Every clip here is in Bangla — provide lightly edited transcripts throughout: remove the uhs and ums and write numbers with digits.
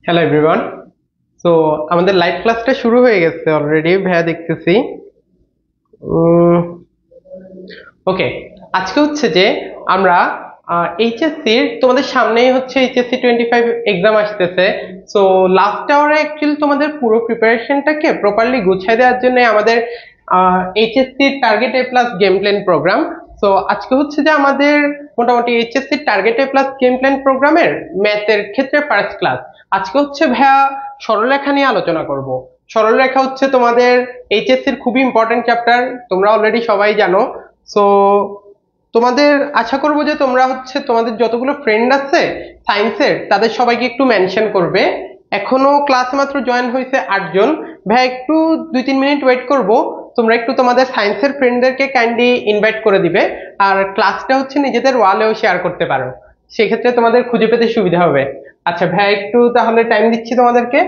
Hello everyone. সো আমাদের লাইভ ক্লাসটা শুরু হয়ে গেছে অলরেডি, ভাইয়া দেখতেছি। ওকে, আজকে হচ্ছে যে আমরা এইচএসসির তোমাদের সামনেই হচ্ছে এইচএসসি 25 এক্সাম আসতেছে। সো লাস্ট আওয়ারে অ্যাকচুয়ালি তোমাদের পুরো প্রিপারেশনটাকে প্রপারলি গুছিয়ে দেওয়ার জন্য আমাদের এইচএসসির target A plus game plan programme. So আজকে হচ্ছে যে আমাদের মোটামুটি এইচএসসির target A plus game plan প্রোগ্রামের ম্যাথের ক্ষেত্রে ফার্স্ট ক্লাস। আজকে হচ্ছে ভাইয়া সরলরেখা নিয়ে আলোচনা করব। সরলরেখা হচ্ছে তোমাদের এইচএসসির খুবই ইম্পর্টেন্ট চ্যাপ্টার, তোমরা অলরেডি সবাই জানো। সো তোমাদের আশা করবো যে তোমরা হচ্ছে তোমাদের যতগুলো ফ্রেন্ড আছে সায়েন্সের তাদের সবাইকে একটু মেনশন করবে। এখনো ক্লাসে মাত্র জয়েন হয়েছে 8 জন। ভাই একটু 2-3 মিনিট ওয়েট করব, তোমরা একটু তোমাদের সায়েন্সের ফ্রেন্ডদেরকে কাইন্ডলি ইনভাইট করে দিবে। আর ক্লাসটা হচ্ছে নিজেদের ওয়ালেও শেয়ার করতে পারো, সেক্ষেত্রে তোমাদের খুঁজে পেতে সুবিধা হবে। আচ্ছা ভাই, একটু তাহলে টাইম দিচ্ছি তোমাদেরকে।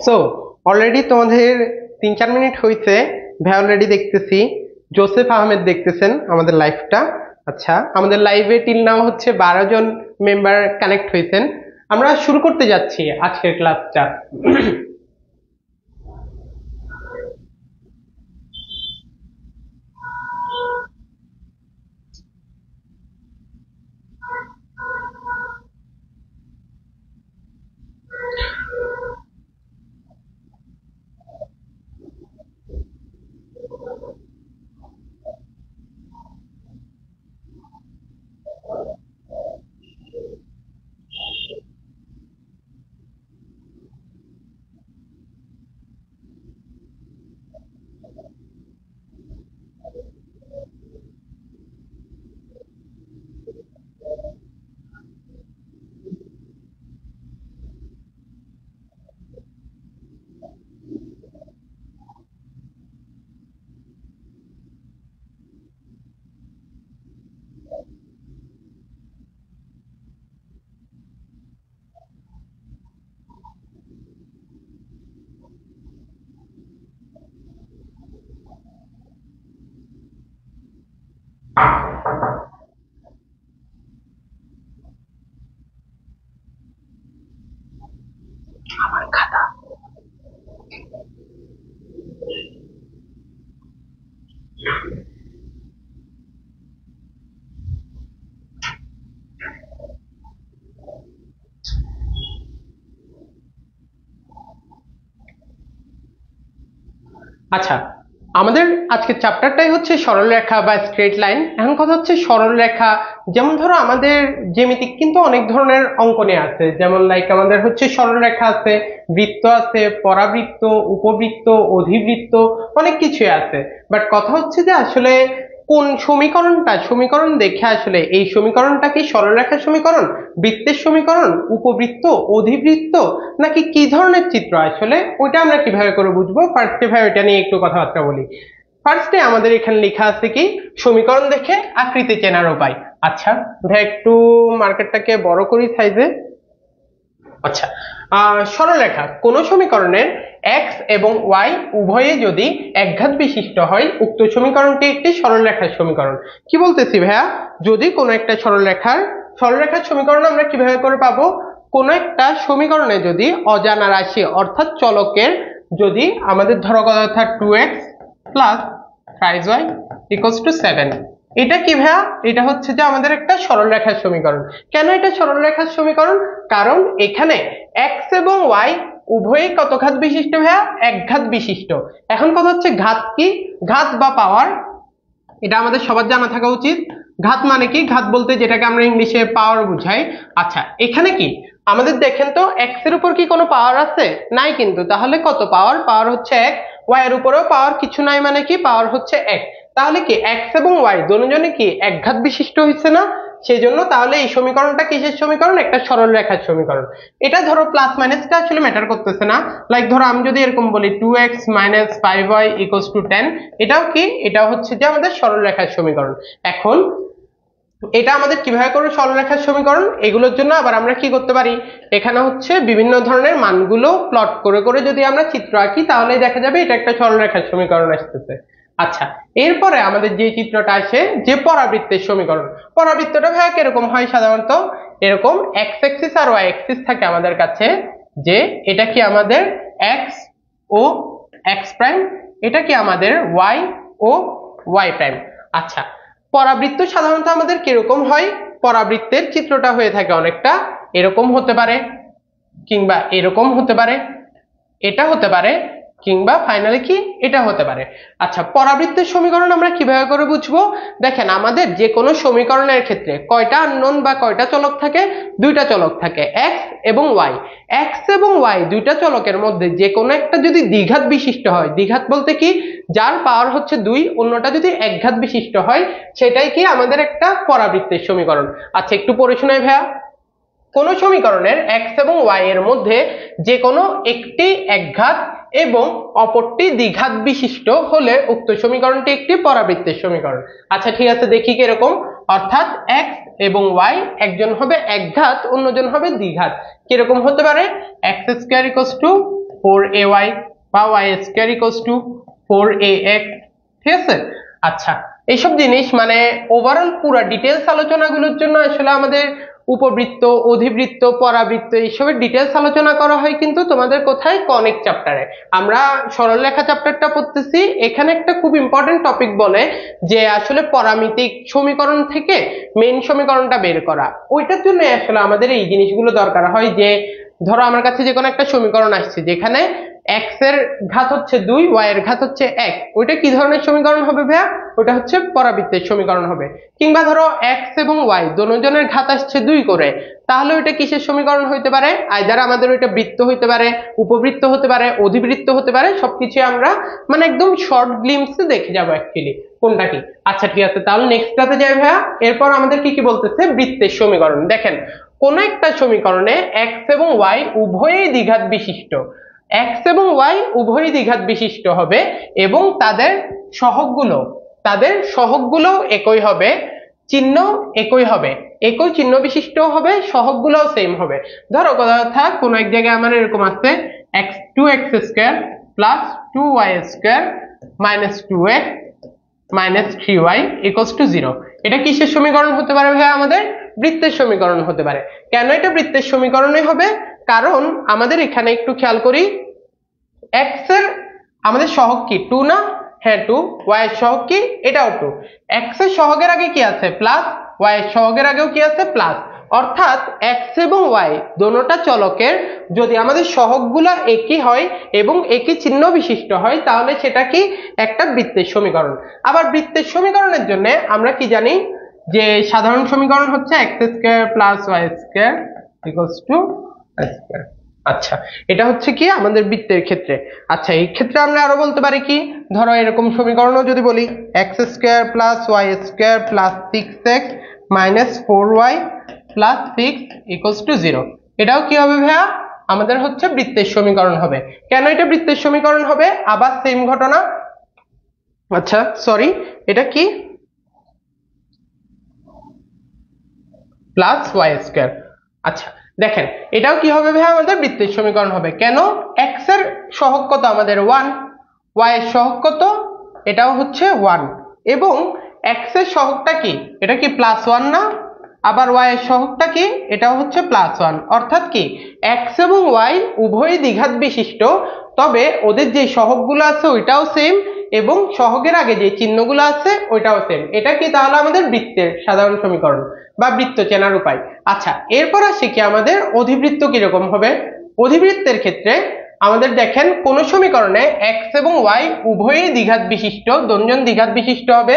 সো অলরেডি তোমাদের 3-4 মিনিট হয়েছে, ভাই অলরেডি দেখতেছি জোসেফ আহমেদ দেখতেছেন আমাদের লাইভটা। আচ্ছা, আমাদের লাইভে টিল নাও হচ্ছে 12 জন মেম্বার কানেক্ট হয়েছেন। আমরা শুরু করতে যাচ্ছি আজকের ক্লাসটা। আচ্ছা, আমাদের আজকের চ্যাপ্টারটাই হচ্ছে সরলরেখা বা স্ট্রেট লাইন। এখন কথা হচ্ছে সরলরেখা, যেমন ধরো আমাদের জ্যামিতিক কিন্তু অনেক ধরনের অঙ্কনে আছে, যেমন লাইক আমাদের হচ্ছে সরলরেখা আছে, বৃত্ত আছে, পরাবৃত্ত, উপবৃত্ত, অধিবৃত্ত, অনেক কিছুই আছে। বাট কথা হচ্ছে যে আসলে কোন সমীকরণ দেখে আসলে এই সমীকরণটা কি সরলরেখার সমীকরণ, বৃত্তের সমীকরণ, উপবৃত্ত, অধিবৃত্ত, নাকি কি ধরনের চিত্র আসলে ওইটা আমরা কিভাবে করে বুঝবো। ফার্স্টে ভাই ওইটা নিয়ে একটু কথাবার্তা বলি। ফার্স্টে আমাদের এখানে লেখা আছে কি সমীকরণ দেখে আকৃতি চেনার উপায়। আচ্ছা ভাই একটু মার্কেটটাকে বড় করি সাইজে। আচ্ছা, সরলরেখা কোন সমীকরণের x এবং y উভয়ে যদি একঘাত বিশিষ্ট হয় উক্ত সমীকরণটি একটি সরলরেখার সমীকরণ। কি বলতেছি ভাইয়া, যদি কোনো একটা সরলরেখার সমীকরণ আমরা কিভাবে করে পাবো, কোন একটা সমীকরণে যদি অজানা রাশি অর্থাৎ চলকের যদি আমাদের ধরো কথা অর্থাৎ 2x plus 5y equals to 7, এটা কি ভাইয়া, এটা হচ্ছে যে আমাদের একটা সরলরেখার সমীকরণ। কেন এটা সরলরেখার সমীকরণ, কারণ এখানে x এবং y উভয়ই কত ঘাত বিশিষ্ট ভাইয়া, এক ঘাত বিশিষ্ট। এখন কথা হচ্ছে ঘাত কি, ঘাত বা পাওয়ার, এটা আমাদের সবার জানা থাকা উচিত। ঘাত মানে কি, ঘাত বলতে যেটাকে আমরা ইংলিশে পাওয়ার বুঝাই। আচ্ছা এখানে কি আমাদের দেখেন তো x এর উপর কি কোনো পাওয়ার আছে, নাই কিন্তু, তাহলে কত পাওয়ার, পাওয়ার হচ্ছে 1, y এর উপরেও পাওয়ার কিছু নাই মানে কি পাওয়ার হচ্ছে 1, তাহলে কি x এবং y দুজনে কি একঘাত বিশিষ্ট হইছে না, সেই জন্য তাহলে এই সমীকরণটা কিসের সমীকরণ, একটা সরলরেখার সমীকরণ। এটা ধরো প্লাস মাইনাসটা আসলে ম্যাটার করতেছে না, লাইক ধরো আমি যদি এরকম বলি 2x minus 5y equals to 10, এটাও কি, এটাও হচ্ছে যে আমাদের সরলরেখার সমীকরণ। এখন এটা আমাদের কিভাবে করে সরলরেখার সমীকরণ, এগুলোর জন্য আবার আমরা কি করতে পারি, এখানে হচ্ছে বিভিন্ন ধরনের মানগুলো প্লট করে করে যদি আমরা চিত্র আঁকি তাহলে দেখা যাবে এটা একটা সরলরেখার সমীকরণ আসতেছে। আচ্ছা এরপরে আমাদের যে চিত্রটা আসে যে পরাবৃত্তের সমীকরণ, পরাবৃত্তটা ভাইয়া কিরকম হয়, সাধারণত এরকম x অ্যাক্সিস আর y অ্যাক্সিস থাকে আমাদের কাছে, যে এটা কি আমাদের x ও x প্রাইম, এটা কি আমাদের y ও y প্রাইম। আচ্ছা পরাবৃত্ত সাধারণত আমাদের কিরকম হয়, পরাবৃত্তের চিত্রটা হয়ে থাকে অনেকটা এরকম হতে পারে, কিংবা এরকম হতে পারে, এটা হতে পারে, কিংবা ফাইনালি কি এটা হতে পারে। আচ্ছা পরাবৃত্তের সমীকরণ আমরা কিভাবে করে বুঝবো, দেখেন আমাদের যে কোনো সমীকরণের ক্ষেত্রে কয়টা আননোন বা কয়টা চলক থাকে, দুইটা চলক থাকে x এবং y। x এবং y দুইটা চলকের মধ্যে যে কোনো একটা যদি দ্বিঘাত বিশিষ্ট হয়, দ্বিঘাত বলতে কি যার পাওয়ার হচ্ছে 2, অন্যটা যদি একঘাত বিশিষ্ট হয়, সেটাই কি আমাদের একটা পরাবৃত্তের সমীকরণ। আচ্ছা একটু পড়ে শোনাই ভাইয়া, কোন সমীকরণের x এবং y এর মধ্যে যে কোনো একটি একঘাত এবং অপরটি দ্বিঘাত বিশিষ্ট হলে উক্ত সমীকরণটি একটি পরাবৃত্তের সমীকরণ। আচ্ছা ঠিক আছে দেখি কিরকম, অর্থাৎ x এবং y একজন হবে একঘাত অন্যজন হবে দ্বিঘাত, কিরকম হতে পারে, x square equals to 4ay বা y square equals to 4ax, ঠিক আছে। আচ্ছা এইসব জিনিস মানে ওভারঅল পুরো ডিটেলস আলোচনাগুলোর জন্য আসলে আমাদের উপবৃত্ত, অধিবৃত্ত, পরাবৃত্ত এইসবের ডিটেলস আলোচনা করা হয় কিন্তু তোমাদের কোথায়, কনিক চ্যাপ্টারে। আমরা সরলরেখা চ্যাপ্টারটা পড়তেছি, এখানে একটা খুব ইম্পর্টেন্ট টপিক বলে যে আসলে পরামিতিক সমীকরণ থেকে মেইন সমীকরণটা বের করা, ওইটার জন্য আসলে আমাদের এই জিনিসগুলো দরকার হয়। যে ধরো আমার কাছে যে কোনো একটা সমীকরণ আসছে যেখানে x এর ঘাত হচ্ছে 2, y এর ঘাত হচ্ছে 1, ওইটা কি ধরনের সমীকরণ হবে ভাইয়া, ওটা হচ্ছে পরাবৃত্তের সমীকরণ হবে। কিংবা ধরো x এবং y দুজনের ঘাত আসছে 2 করে, তাহলে ওইটা কিসের সমীকরণ হইতে পারে, আইদার আমাদের ওইটা বৃত্ত হইতে পারে, উপবৃত্ত হতে পারে, অধিবৃত্ত হতে পারে, সবকিছু আমরা মানে একদম শর্ট গ্লিম্পসে দেখে যাবো অ্যাকচুয়ালি কোনটা কি। আচ্ছা ঠিক আছে তাহলে নেক্সটটাতে যাই ভাইয়া। এরপর আমাদের কি কি বলতেছে, বৃত্তের সমীকরণ। দেখেন কোন একটা সমীকরণে x এবং y উভয়ই দ্বিঘাত বিশিষ্ট, x এবং y উভয়ই দ্বিঘাত বিশিষ্ট হবে এবং তাদের সহগগুলো একই হবে, চিহ্ন একই হবে, একই চিহ্ন বিশিষ্ট হবে, সহগগুলোও সেম হবে। ধরো কথা কোন এক জায়গায় আমার এরকম আছে x2x square plus 2y square minus 2x minus 3y equals to 0, এটা কিসের সমীকরণ হতে পারে ভাই, আমাদের বৃত্তের সমীকরণ হতে পারে। কেন এটা বৃত্তের সমীকরণই হবে, কারণ আমাদের এখানে একটু খেয়াল করি x এর আমাদের সহগ কি 2 না, হ্যাঁ 2, y এর সহগ কি এটাও 2, x এর সহগের আগে কি আছে প্লাস, y এর সহগের আগেও কি আছে প্লাস, অর্থাৎ x এবং y দোনোটা চলকের যদি আমাদের সহগগুলো একই হয় এবং একই চিহ্ন বিশিষ্ট হয় তাহলে সেটা কি একটা বৃত্তের সমীকরণ। আবার বৃত্তের সমীকরণের জন্য আমরা কি জানি যে সাধারণ সমীকরণ হচ্ছে x² + y² = y²। আচ্ছা, এটা হচ্ছে কি আমাদের বৃত্তের ক্ষেত্রে। আচ্ছা, এই ক্ষেত্রে আমরা আরো বলতে পারি কি, ধরো এরকম সমীকরণও যদি বলি x² + y² + 6x - 4y + 6 = 0, এটাও কি হবে ভাইয়া আমাদের হচ্ছে বৃত্তের সমীকরণ হবে। কেন এটা বৃত্তের সমীকরণ হবে? আবার সেম ঘটনা। আচ্ছা সরি, এটা কি +y²। আচ্ছা দেখেন, এটাও কি হবে ভাই আমাদের বৃত্তের সমীকরণ হবে। কেন? x এর সহগ কত আমাদের 1, y এর সহগ কত, এটাও হচ্ছে 1, এবং x এর সহগটা কি, এটা কি +1 না? আবার y এর সহগটা কি, এটাও হচ্ছে +1, অর্থাৎ কি x এবং y উভয়ই দ্বিঘাত বিশিষ্ট, তবে ওদের যে সহগগুলো আছে ওইটাও সেম এবং সহগের আগে যে চিহ্নগুলো আছে ওইটাও সেম। এটা কি তাহলে আমাদের বৃত্তের সাধারণ সমীকরণ বা বৃত্ত চেনার উপায়। আচ্ছা, এরপর আসি কি আমাদের অধিবৃত্ত কিরকম হবে। অধিবৃত্তের ক্ষেত্রে আমাদের দেখেন কোন সমীকরণে x এবং y উভয়ই দ্বিঘাত বিশিষ্ট, দোনজন দ্বিঘাত বিশিষ্ট হবে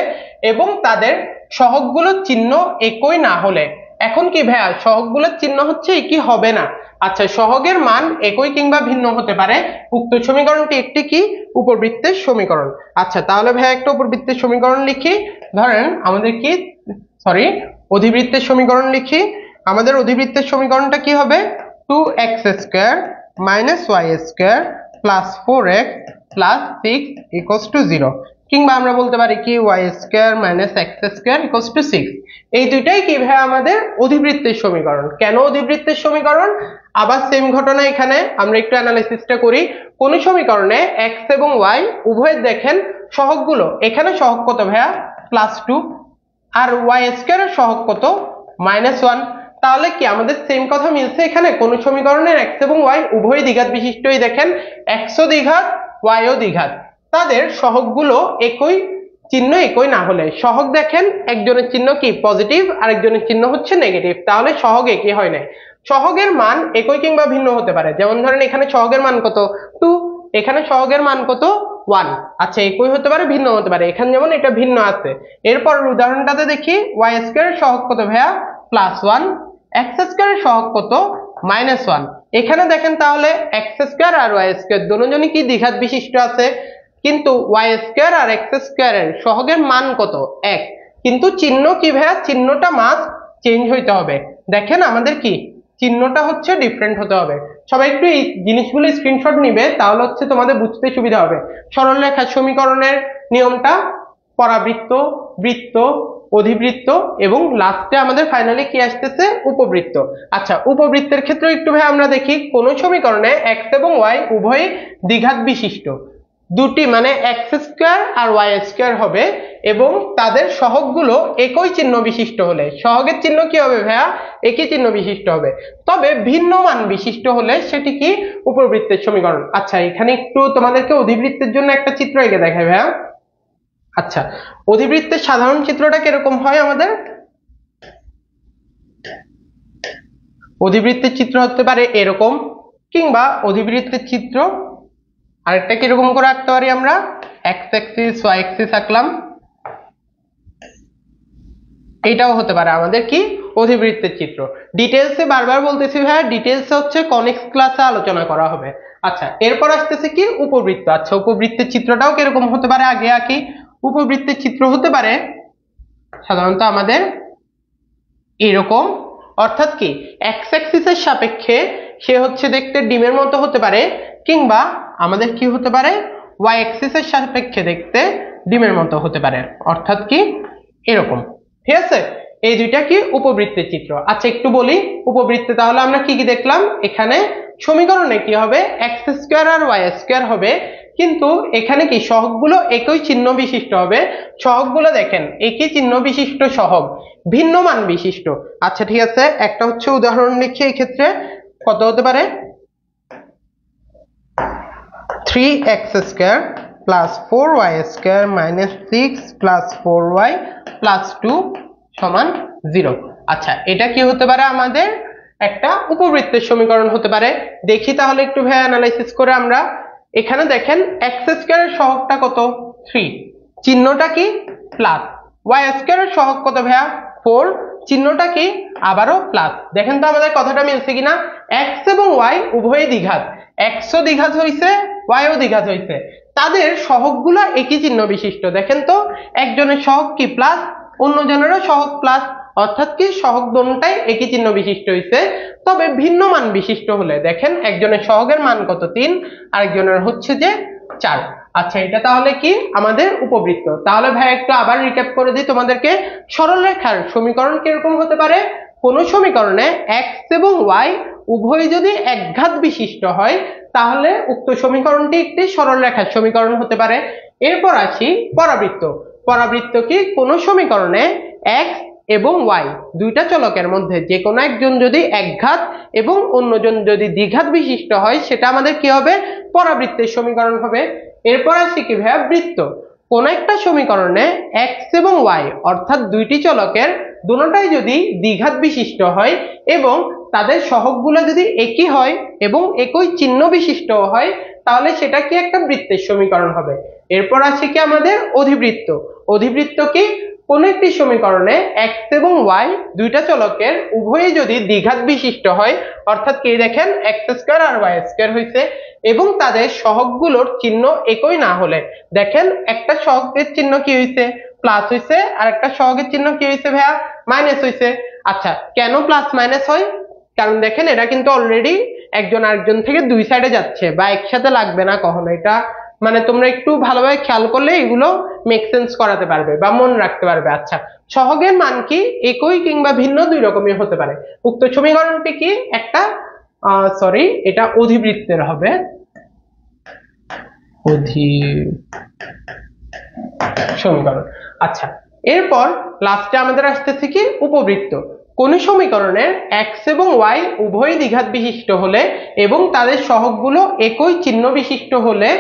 এবং তাদের সহগগুলোর চিহ্ন একই না হলে, এখন কি ভাইয়া সহগগুলোর চিহ্ন হচ্ছে একই হবে না। আচ্ছা, সহগের মান একই কিংবা ভিন্ন হতে পারে, উক্ত সমীকরণটি একটি কি উপবৃত্তের সমীকরণ। আচ্ছা তাহলে ভাইয়া একটা উপবৃত্তের সমীকরণ লিখি। ধরেন আমাদের কি অধিবৃত্তের সমীকরণ লিখি। আমাদের অধিবৃত্তের সমীকরণটা কি হবে? 2x² - y² + 4x + 6 = 0, কিংবা আমরা বলতে পারি কি y² - x² = 6। এই দুইটাই কি ভাই আমাদের অধিবৃত্তের সমীকরণ। কেন অধিবৃত্তের সমীকরণ? আবার সেম ঘটনা, এখানে আমরা একটু অ্যানালাইসিসটা করি। কোন সমীকরণে x এবং y উভয়ের দেখেন সহগগুলো, এখানে সহগ কত ভাইয়া +2 আর y² এর সহগ কত -1, তাহলে কি আমাদের সেম কথা মিলছে এখানে। কোন সমীকরণের x এবং y উভয় দ্বিঘাত বিশিষ্টই দেখেন, x ও দ্বিঘাত y ও দ্বিঘাত, তাদের সহগগুলো একই, চিহ্ন একই না হলে, সহগ দেখেন একজনের চিহ্ন কি পজিটিভ আর একজনের চিহ্ন হচ্ছে নেগেটিভ, তাহলে সহগ একই হয় না। সহগের মান একই কিংবা ভিন্ন হতে পারে, যেমন ধরেন এখানে সহগের মান কত 2, এখানে সহগের মান কত 1। আচ্ছা, একই হতে পারে ভিন্ন হতে পারে, এখানে যেমন এটা ভিন্ন আছে। এরপর উদাহরণটাতে দেখি y² এর সহগ কত ভাইয়া +1, x² এর সহগ কত -1। এখানে দেখেন তাহলে x² আর y² দুজনই কি দ্বিঘাত বিশিষ্ট আছে, কিন্তু y² আর x² এর সহগের মান কত 1, কিন্তু চিহ্ন কি ভাইয়া, চিহ্নটা মাস্ট চেঞ্জ হইতে হবে। দেখেন আমাদের কি চিহ্নটা হচ্ছে ডিফারেন্ট হতে হবে। সবাই একটু এই জিনিসগুলো স্ক্রিনশট নিবে, তাহলে হচ্ছে তোমাদের বুঝতে সুবিধা হবে। সরলরেখার সমীকরণের নিয়মটা পরাবৃত্ত, বৃত্ত, অধিবৃত্ত এবং লাস্টে আমাদের ফাইনালি কি আসতেছে উপবৃত্ত। আচ্ছা, উপবৃত্তের ক্ষেত্রে একটু ভাই আমরা দেখি, কোন সমীকরণে x এবং y উভয়ই দ্বিঘাত বিশিষ্ট, দুটি মানে x² আর y² হবে এবং তাদের সহগগুলো একই চিহ্ন বিশিষ্ট হলে, সহগের চিহ্ন কি হবে ভাইয়া একই চিহ্ন বিশিষ্ট হবে, তবে ভিন্ন মান বিশিষ্ট হলে সেটি কি উপবৃত্তের সমীকরণ। আচ্ছা, এখানে একটু তোমাদেরকে অধিবৃত্তের জন্য একটা চিত্র এঁকে দেখাই ভাইয়া। আচ্ছা, অধিবৃত্তের সাধারণ চিত্রটা কিরকম হয় আমাদের? অধিবৃত্তের চিত্র হতে পারে এরকম, কিংবা অধিবৃত্তের চিত্র আরেকটা কিরকম করে আঁকতে পারি আমরা, x অ্যাক্সিস y অ্যাক্সিস আঁকলাম, এটাও হতে পারে আমাদের কি অধিবৃত্তের চিত্র। ডিটেইলসে বারবার বলতেছি ভাইয়া, ডিটেইলসে হচ্ছে কনেক্স ক্লাসে আলোচনা করা হবে। আচ্ছা, এরপর আসতেছে কি উপবৃত্ত। আচ্ছা, উপবৃত্তের চিত্রটাও কিরকম হতে পারে আগে আঁকি। উপবৃত্তের চিত্র হতে পারে সাধারণত আমাদের এরকম, অর্থাৎ কি x অ্যাক্সিসের সাপেক্ষে সে হচ্ছে দেখতে ডিমের মতো হতে পারে, কিংবা আমাদের কি হতে পারে y অ্যাক্সিসের সাপেক্ষে দেখতে ডিমের মতো হতে পারে, অর্থাৎ কি এরকম। ঠিক আছে, এই দুইটা কি উপবৃত্তের চিত্র। আচ্ছা একটু বলি উপবৃত্তে তাহলে আমরা কি কি দেখলাম। এখানে সমীকরণে কি হবে x² আর y² হবে, কিন্তু এখানে কি সহগগুলো একই চিহ্ন বিশিষ্ট হবে। সহগগুলো দেখেন একই চিহ্ন বিশিষ্ট সহগ, ভিন্ন মান বিশিষ্ট। আচ্ছা ঠিক আছে, একটা হচ্ছে উদাহরণ লিখি। এই ক্ষেত্রে কত হতে পারে 3x² + 4y² - 6 + 4y + 2 = 0। আচ্ছা, এটা কি হতে পারে আমাদের একটা উপবৃত্তের সমীকরণ হতে পারে। দেখি তাহলে একটু ভাই অ্যানালাইসিস করে আমরা। এখানে দেখেন এক্স স্কয়ারের সহগটা কত 3, চিহ্নটা কি প্লাস। ওয়াই স্কয়ারের সহগ কত ভাইয়া 4, চিহ্নটা কি আবারও প্লাস। দেখেন তো আমাদের কথাটা মিলছে কিনা। এক্স এবং ওয়াই উভয়ই দ্বিঘাত, এক্সও দ্বিঘাত হইছে ওয়াইও দ্বিঘাত হইছে, তাদের সহগগুলো একই চিহ্ন বিশিষ্ট। দেখেন তো একজনের সহগ কি প্লাস, অন্যজনেরও সহগ প্লাস, অর্থাৎ কি সহগ দুটোটাই একই চিহ্ন বিশিষ্ট হইছে। তবে ভিন্ন মান বিশিষ্ট হলে দেখেন একজনের সহগের মান কত 3, আরেকজনের হচ্ছে যে 4। আচ্ছা, এটা তাহলে কি আমাদের উপবৃত্ত। তাহলে ভাই একটু আবার রিক্যাপ করে দিই তোমাদেরকে। সরলরেখার সমীকরণ কিরকম হতে পারে, কোন সমীকরণে এক্স এবং ওয়াই উভয় যদি একঘাত বিশিষ্ট হয় তাহলে উক্ত সমীকরণটি একটি সরলরেখার সমীকরণ হতে পারে। এরপর আসি পরাবৃত্ত। পরাবৃত্ত কি কোন সমীকরণে এক্স এবং ওয়াই দুইটা চলকের মধ্যে যে কোনো একজন যদি একঘাত এবং অন্যজন যদি দ্বিঘাত বিশিষ্ট হয় সেটা আমাদের কি হবে, পরাবৃত্তের সমীকরণ হবে। এরপর আসি কি ভাইয়া বৃত্ত। কোন একটা সমীকরণে এক্স এবং ওয়াই অর্থাৎ দুইটি চলকের দুটোটাই যদি দ্বিঘাত বিশিষ্ট হয় এবং তাদের সহগগুলো যদি একই হয় এবং একই চিহ্ন বিশিষ্ট হয় তাহলে সেটা কি একটা বৃত্তের সমীকরণ হবে। এরপর আসি কি আমাদের অধিবৃত্ত। অধিবৃত্ত কি কোন একটি সমীকরণে এক্স এবং ওয়াই দুইটা চলকের উভয়ই যদি দ্বিঘাত বিশিষ্ট হয়, অর্থাৎ কি দেখেন এক্স স্কয়ার আর ওয়াই স্কয়ার হইছে এবং তাদের সহগগুলোর চিহ্ন একই না হলে, দেখেন একটা সহগের চিহ্ন কি হইছে প্লাস হইছে আর একটা সহগের চিহ্ন কি হইছে ভাইয়া মাইনাস হইছে। আচ্ছা, কেন প্লাস মাইনাস হয়, কারণ দেখেন এটা কিন্তু অলরেডি একজন আরেকজন থেকে দুই সাইডে যাচ্ছে বা একসাথে লাগবে না কখনো। এটা মানে তোমরা একটু ভালোভাবে খেয়াল করলে এগুলো মেক সেন্স করাতে পারবে বা মনে রাখতে পারবে। আচ্ছা, সহগের মান কি একই কিংবা ভিন্ন দুই রকমই হতে পারে। উক্ত সমীকরণটি কি একটা এটা অধিবৃত্তের হবে, সমীকরণ। আচ্ছা, এরপর লাস্টে আমাদের আসতেছে কি উপবৃত্ত। কোন সমীকরণের এক্স এবং ওয়াই উভয় দ্বিঘাত বিশিষ্ট হলে এবং তাদের সহগগুলো একই চিহ্ন বিশিষ্ট হলে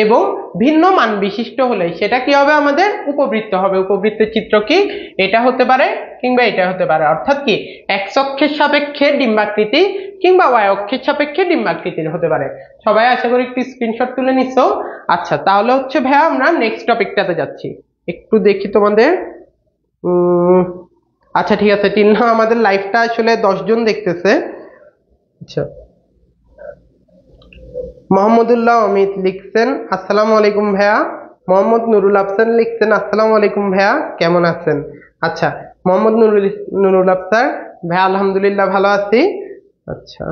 এবং ভিন্ন মান বিশিষ্ট হলে সেটা কি হবে আমাদের উপবৃত্ত হবে। উপবৃত্তের চিত্র কি এটা হতে পারে কিংবা এটা হতে পারে, অর্থাৎ কি এক্স অক্ষের সাপেক্ষে ডিম্বাকৃতি কিংবা ওয়াই অক্ষের সাপেক্ষে ডিম্বাকৃতির হতে পারে। সবাই আশা করি একটু স্ক্রিনশট তুলে নিছো। আচ্ছা, তাহলে হচ্ছে ভাইয়া আমরা নেক্সট টপিকটাতে যাচ্ছি। একটু দেখি তোমাদের। আচ্ছা ঠিক আছে, টিনা আমাদের লাইভটা আসলে 10 জন দেখতেছে। আচ্ছা, মোহাম্মদুল্লাহ অমিত লিখছেন আসসালামু আলাইকুম ভাইয়া। মোহাম্মদ নুরুল আফসার লিখছেন আসসালামু আলাইকুম ভাইয়া, কেমন আছেন? আচ্ছা, মোহাম্মদ নুরুল আফসার ভাইয়া আলহামদুলিল্লাহ ভালো আছি। আচ্ছা,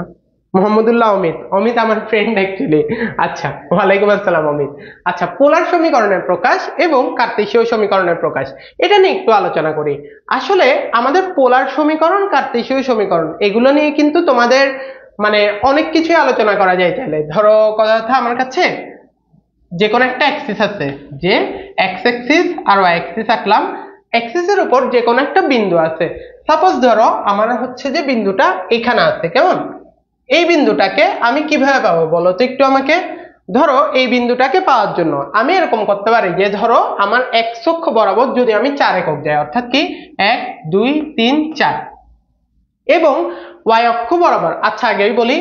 মোহাম্মদুল্লাহ অমিত, অমিত আমার ফ্রেন্ড অ্যাকচুয়ালি। আচ্ছা, ওয়ালাইকুম আসসালাম অমিত। আচ্ছা, পোলার সমীকরণের প্রকাশ এবং কার্তেশীয় সমীকরণের প্রকাশ, এটা নিয়ে একটু আলোচনা করি। আসলে আমাদের পোলার সমীকরণ, কার্তেশীয় সমীকরণ এগুলো নিয়ে কিন্তু তোমাদের মানে অনেক কিছুই আলোচনা করা যায়। তাহলে ধরো কথা আমার কাছে যে কোনো একটা অ্যাক্সিস আছে, যে এক্স অ্যাক্সিস আর ওয়াই অ্যাক্সিস আঁকলাম, অ্যাক্সিসের উপর যে কোনো একটা বিন্দু আছে। সাপোজ ধরো আমার হচ্ছে যে বিন্দুটা এখানে আছে, কেমন? এই বিন্দুটাকে আমি কিভাবে পাবো বলো তো একটু আমাকে। ধরো এই বিন্দুটাকে পাওয়ার জন্য আমি এরকম করতে পারি যে ধরো আমার এক্স অক্ষ বরাবর যদি আমি 4 একক যাই, অর্থাৎ কি 1 2 3 4, এবং ওয়াই অক্ষ বরাবর, আচ্ছা আগেই বলি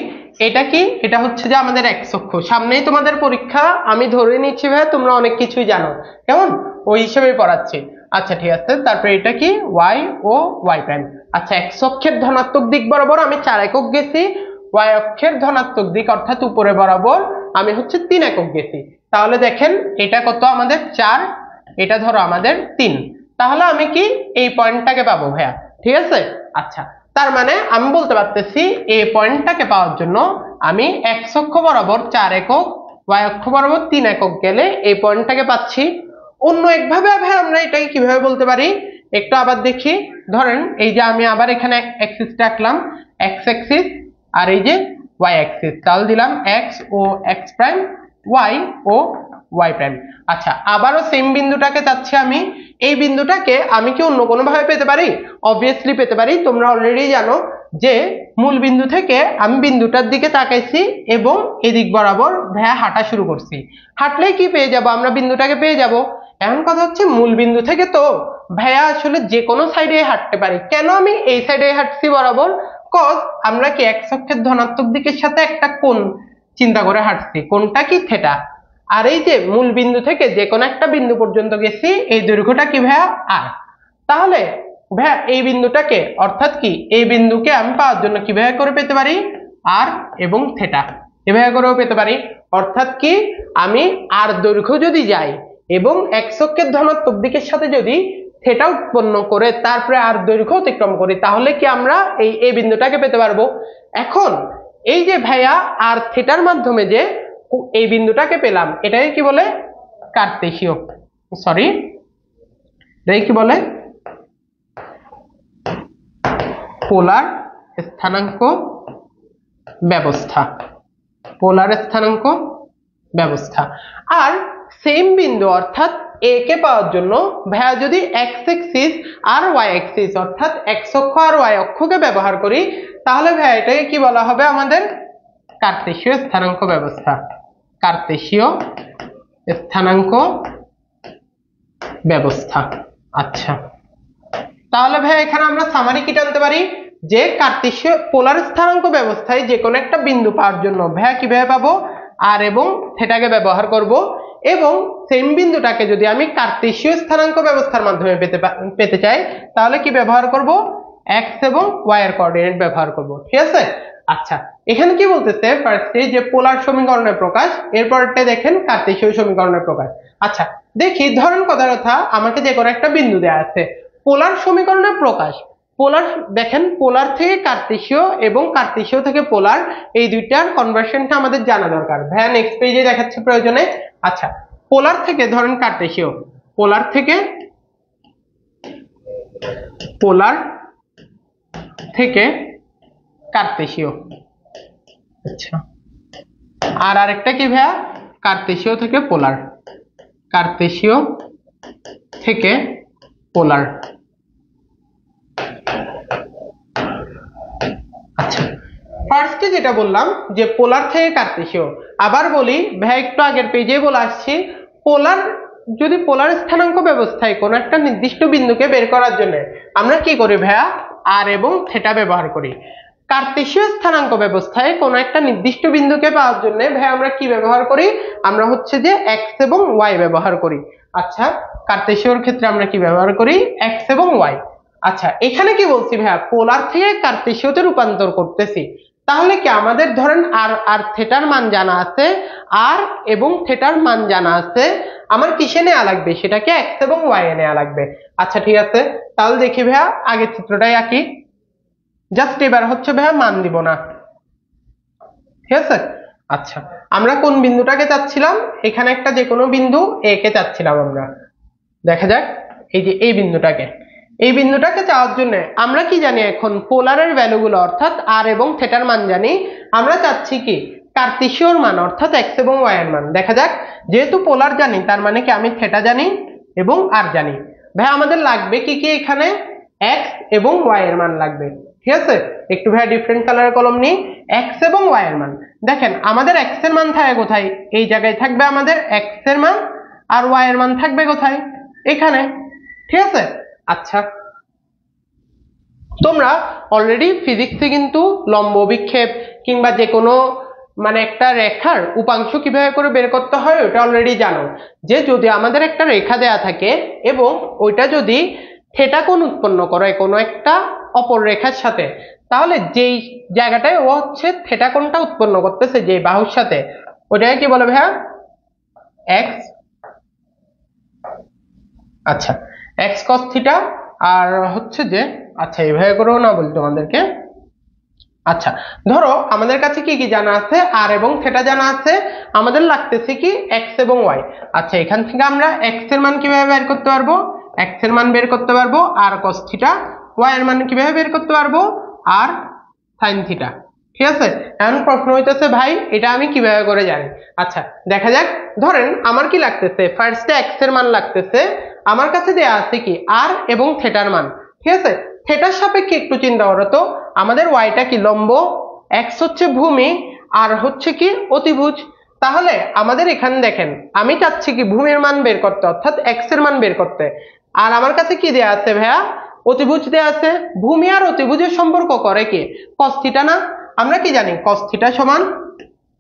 এটা কি, এটা হচ্ছে যে আমাদের এক্স অক্ষ। সামনেই তোমাদের পরীক্ষা, আমি ধরে নিচ্ছি ভাই তোমরা অনেক কিছুই জানো, কেমন ওই হিসেবেই পড়াচ্ছি। আচ্ছা ঠিক আছে, তারপরে এটা কি ওয়াই ও ওয়াই প্রাইম। আচ্ছা, এক্স অক্ষের ধনাত্মক দিক বরাবর আমি 4 একক গেছি, ওয়াই অক্ষের ধনাত্মক দিক অর্থাৎ উপরে বরাবর আমি হচ্ছে 3 একক গেছি। তাহলে দেখেন এটা কত আমাদের 4, এটা ধরো আমাদের 3, তাহলে আমি কি এই পয়েন্টটাকে পাবো ভাইয়া, ঠিক আছে? আচ্ছা, তার মানে আমি বলতে পারতেছি এই পয়েন্টটাকে পাওয়ার জন্য আমি এক্স অক্ষ বরাবর 4 একক, ওয়াই অক্ষ বরাবর 3 একক গেলে এই পয়েন্টটাকে পাচ্ছি। অন্য একভাবে আমরা এটাকে কিভাবে বলতে পারি একটু আবার দেখি। ধরেন এই যে আমি আবার এখানে অ্যাক্সিসটা আঁকলাম, এক্স অ্যাক্সিস আর এই যে ওয়াই অ্যাক্সিস, তাহলে দিলাম এক্স ও এক্স প্রাইম, ওয়াই ও ওয়াই প্রাইম। আচ্ছা, আবারও সেম বিন্দুটাকে চাচ্ছি আমি, এই বিন্দুটাকে আমি কি অন্য কোনো ভাবে পেতে পারি? অবভিয়াসলি পেতে পারি। তোমরা অলরেডি জানো যে মূল বিন্দু থেকে আমি বিন্দুটার দিকে তাকাইছি এবং এদিক বরাবর ভাইয়া হাঁটা শুরু করছি, হাঁটলেই কি পেয়ে যাব আমরা, বিন্দুটাকে পেয়ে যাব। এখন কথা হচ্ছে মূল বিন্দু থেকে তো ভাইয়া আসলে যে কোনো সাইডে হাঁটতে পারি, কেন আমি এই সাইডে হাঁটছি বরাবর? কজ আমরা কি এক্স অক্ষের ধনাত্মক দিকের সাথে একটা কোণ চিন্তা করে হাঁটছি, কোণটা কি থিটা। আর এই যে মূল বিন্দু থেকে যে কোনো একটা বিন্দু পর্যন্ত গেছি, এই দৈর্ঘ্যটা কি ভাইয়া আর। তাহলে ভাইয়া এই বিন্দুটাকে অর্থাৎ কি এই বিন্দুকে আমি পাওয়ার জন্য কিভাবে করে পেতে পারি? আর এবং থিটা এভাবে করেও পেতে পারি। অর্থাৎ কি আমি আর দৈর্ঘ্য যদি যাই এবং এক্স অক্ষের ধনাত্মক দিকের সাথে যদি থিটা উৎপন্ন করে তারপরে আর দৈর্ঘ্য অতিক্রম করি, তাহলে কি আমরা এই বিন্দুটাকে পেতে পারবো। এখন এই যে ভাইয়া আর থিটার মাধ্যমে যে এই বিন্দুটাকে পেলাম, এটাকে কি বলে? কার্তেশীয়, সরি এটাকে কি বলে? পোলার স্থানাঙ্ক ব্যবস্থা, পোলার স্থানাঙ্ক ব্যবস্থা। আর সেম বিন্দু অর্থাৎ এ কে পাওয়ার জন্য ভাইয়া যদি এক্স এক্সিস আর ওয়াই এক্সিস অর্থাৎ এক্স অক্ষ আর ওয়াই অক্ষকে ব্যবহার করি, তাহলে ভাইয়া এটাকে কি বলা হবে? আমাদের কার্তেশীয় স্থানাঙ্ক ব্যবস্থা, কার্তেশীয় স্থানাঙ্ক ব্যবস্থা। আচ্ছা, তাহলে ভাইয়া এখানে আমরা সামারি কি টানতে পারি যে কার্তেশীয় পোলার স্থানাঙ্ক ব্যবস্থায় যে কোনো একটা বিন্দু পাওয়ার জন্য ভাইয়া কিভাবে পাবো? আর এবং থিটাকে ব্যবহার করব, এবং সেম বিন্দুটাকে যদি আমি কার্তেশীয় স্থানাঙ্ক ব্যবস্থার মাধ্যমে পেতে চাই, তাহলে কি ব্যবহার করব? এক্স এবং ওয়াই এর কোঅর্ডিনেট ব্যবহার করব। ঠিক আছে। আচ্ছা, এখানে কি বলতেছে? ফার্স্টে যে পোলার সমীকরণের প্রকাশ, এরপরটা দেখেন কার্তেশীয় সমীকরণের প্রকাশ। আচ্ছা দেখি, ধরেন কথা আমাকে যে কোনো একটা বিন্দু দেওয়া আছে, পোলার সমীকরণের প্রকাশ। পোলার দেখেন, পোলার থেকে কার্তেশীয় এবং কার্তেশীয় থেকে পোলার, এই দুইটার কনভার্সনটা আমাদের জানা দরকার। ভাইয়া নেক্সট পেজে দেখাচ্ছে প্রয়োজনে। আচ্ছা, পোলার থেকে ধরেন কার্তেশীয়, পোলার থেকে কার্তেশীয়। আচ্ছা, আর আরেকটা কি ভাইয়া? কার্তেশীয় থেকে পোলার, কার্তেশীয় থেকে পোলার। আচ্ছা, ফার্স্টে যেটা বললাম যে পোলার থেকে কার্তেশীয়, আবার বলি ভাই একটু আগের পেজে বলে আসছি, পোলার যদি পোলার স্থানাঙ্ক ব্যবস্থায় কোন একটা নির্দিষ্ট বিন্দুকে বের করার জন্য আমরা কি করি ভাইয়া? আর এবং থিটা ব্যবহার করি। কার্তেশীয় স্থানাঙ্ক ব্যবস্থায় কোন একটা নির্দিষ্ট বিন্দুকে পাওয়ার জন্য ভাইয়া আমরা কি ব্যবহার করি? আমরা হচ্ছে যে এক্স এবং ওয়াই ব্যবহার করি। আচ্ছা, কার্তেশীয়র ক্ষেত্রে আমরা কি ব্যবহার করি? এক্স এবং ওয়াই। আচ্ছা, এখানে কি বলছি ভাইয়া? পোলার থেকে কার্তেশীয়তে রূপান্তর করতেছি। তাহলে কি আমাদের ধরেন আর থিটার মান জানা আছে, আর এবং থিটার মান জানা আছে, আমার কিসে নেওয়া লাগবে? সেটাকে এক্স এবং ওয়াই এ নেওয়া লাগবে। আচ্ছা ঠিক আছে, তাহলে দেখি ভাইয়া আগের চিত্রটাই আঁকি। জাস্ট এবার হচ্ছে ভাইয়া মান দিব না, ঠিক আছে। আচ্ছা, আমরা কোন বিন্দুটাকে চাচ্ছিলাম? এখানে একটা যে কোনো বিন্দু এ কে চাচ্ছিলাম আমরা। দেখা যাক, এই যে এই বিন্দুটাকে চাওয়ার জন্য আমরা কি জানি? এখন পোলারের ভ্যালুগুলো অর্থাৎ আর এবং থিটার মান জানি। আমরা চাচ্ছি কি? কার্তেশীয়র মান অর্থাৎ এক্স এবং ওয়াই এর মান। দেখা যাক, যেহেতু পোলার জানি তার মানে কি আমি থিটা জানি এবং আর জানি। ভাই আমাদের লাগবে কি কি? এখানে এক্স এবং ওয়াই এর মান লাগবে। ঠিক আছে, একটু ভাই ডিফারেন্ট কালারের কলম নিই। এক্স এবং ওয়াই এর মান, দেখেন আমাদের এক্স এর মান থাকে কোথায়? এই জায়গায় থাকবে আমাদের এক্স এর মান, আর ওয়াই এর মান থাকবে কোথায়? এখানে। ঠিক আছে। আচ্ছা, তোমরা অলরেডি ফিজিক্সে কিন্তু লম্ব বিক্ষেপ কিংবা যে কোনো মানে একটা রেখার উপাংশ কিভাবে করে বের করতে হয় ওটা অলরেডি জানো। যে যদি আমাদের একটা রেখা দেয়া থাকে এবং ওইটা যদি থিটা কোণ উৎপন্ন করে কোনো একটা অপর রেখার সাথে, তাহলে যেই জায়গাটায় ও হচ্ছে থিটা কোণটা উৎপন্ন করতেছে যে বাহুর সাথে, ওইটাকে কি বলে ভাইয়া? এক্স। আচ্ছা, এক্স কস থিটা। আর হচ্ছে যে, আচ্ছা এইভাবে করেও না বলি তোমাদেরকে। আচ্ছা, ধরো আমাদের কাছে কি কি জানা আছে? আর এবং থিটা জানা আছে, আমাদের লাগতেছে কি? এক্স এবং ওয়াই। আচ্ছা, এখান থেকে আমরা এক্স এর মান কিভাবে বের করতে পারবো? এক্স এর মান বের করতে পারবো আর কস থিটা। ওয়াই এর মান কিভাবে বের করতে পারবো? আর সাইন থিটা। ঠিক আছে, এখন প্রশ্ন হইতেছে ভাই এটা আমি কিভাবে করে জানি? আচ্ছা দেখা যাক, ধরেন আমার কি লাগতেছে? ফার্স্টে এক্স এর মান লাগতেছে, আমার কাছে দেয়া আছে কি? আর এবং থিটার মান। ঠিক আছে, থিটার সাপেক্ষে একটু চিন্তা করো তো, আমাদের ওয়াইটা কি? লম্ব, এক্স হচ্ছে ভূমি, আর হচ্ছে কি? অতিভুজ। তাহলে আমাদের এখানে দেখেন, আমি চাচ্ছি কি ভূমির মান বের করতে অর্থাৎ এক্স এর মান বের করতে, আর আমার কাছে কি দেয়া আছে ভাইয়া, অতিভুজ দেয়া আছে। ভূমি আর অতিভুজের সম্পর্ক করে কে, cos থিটা না? আমরা কি জানি cos থিটা সমান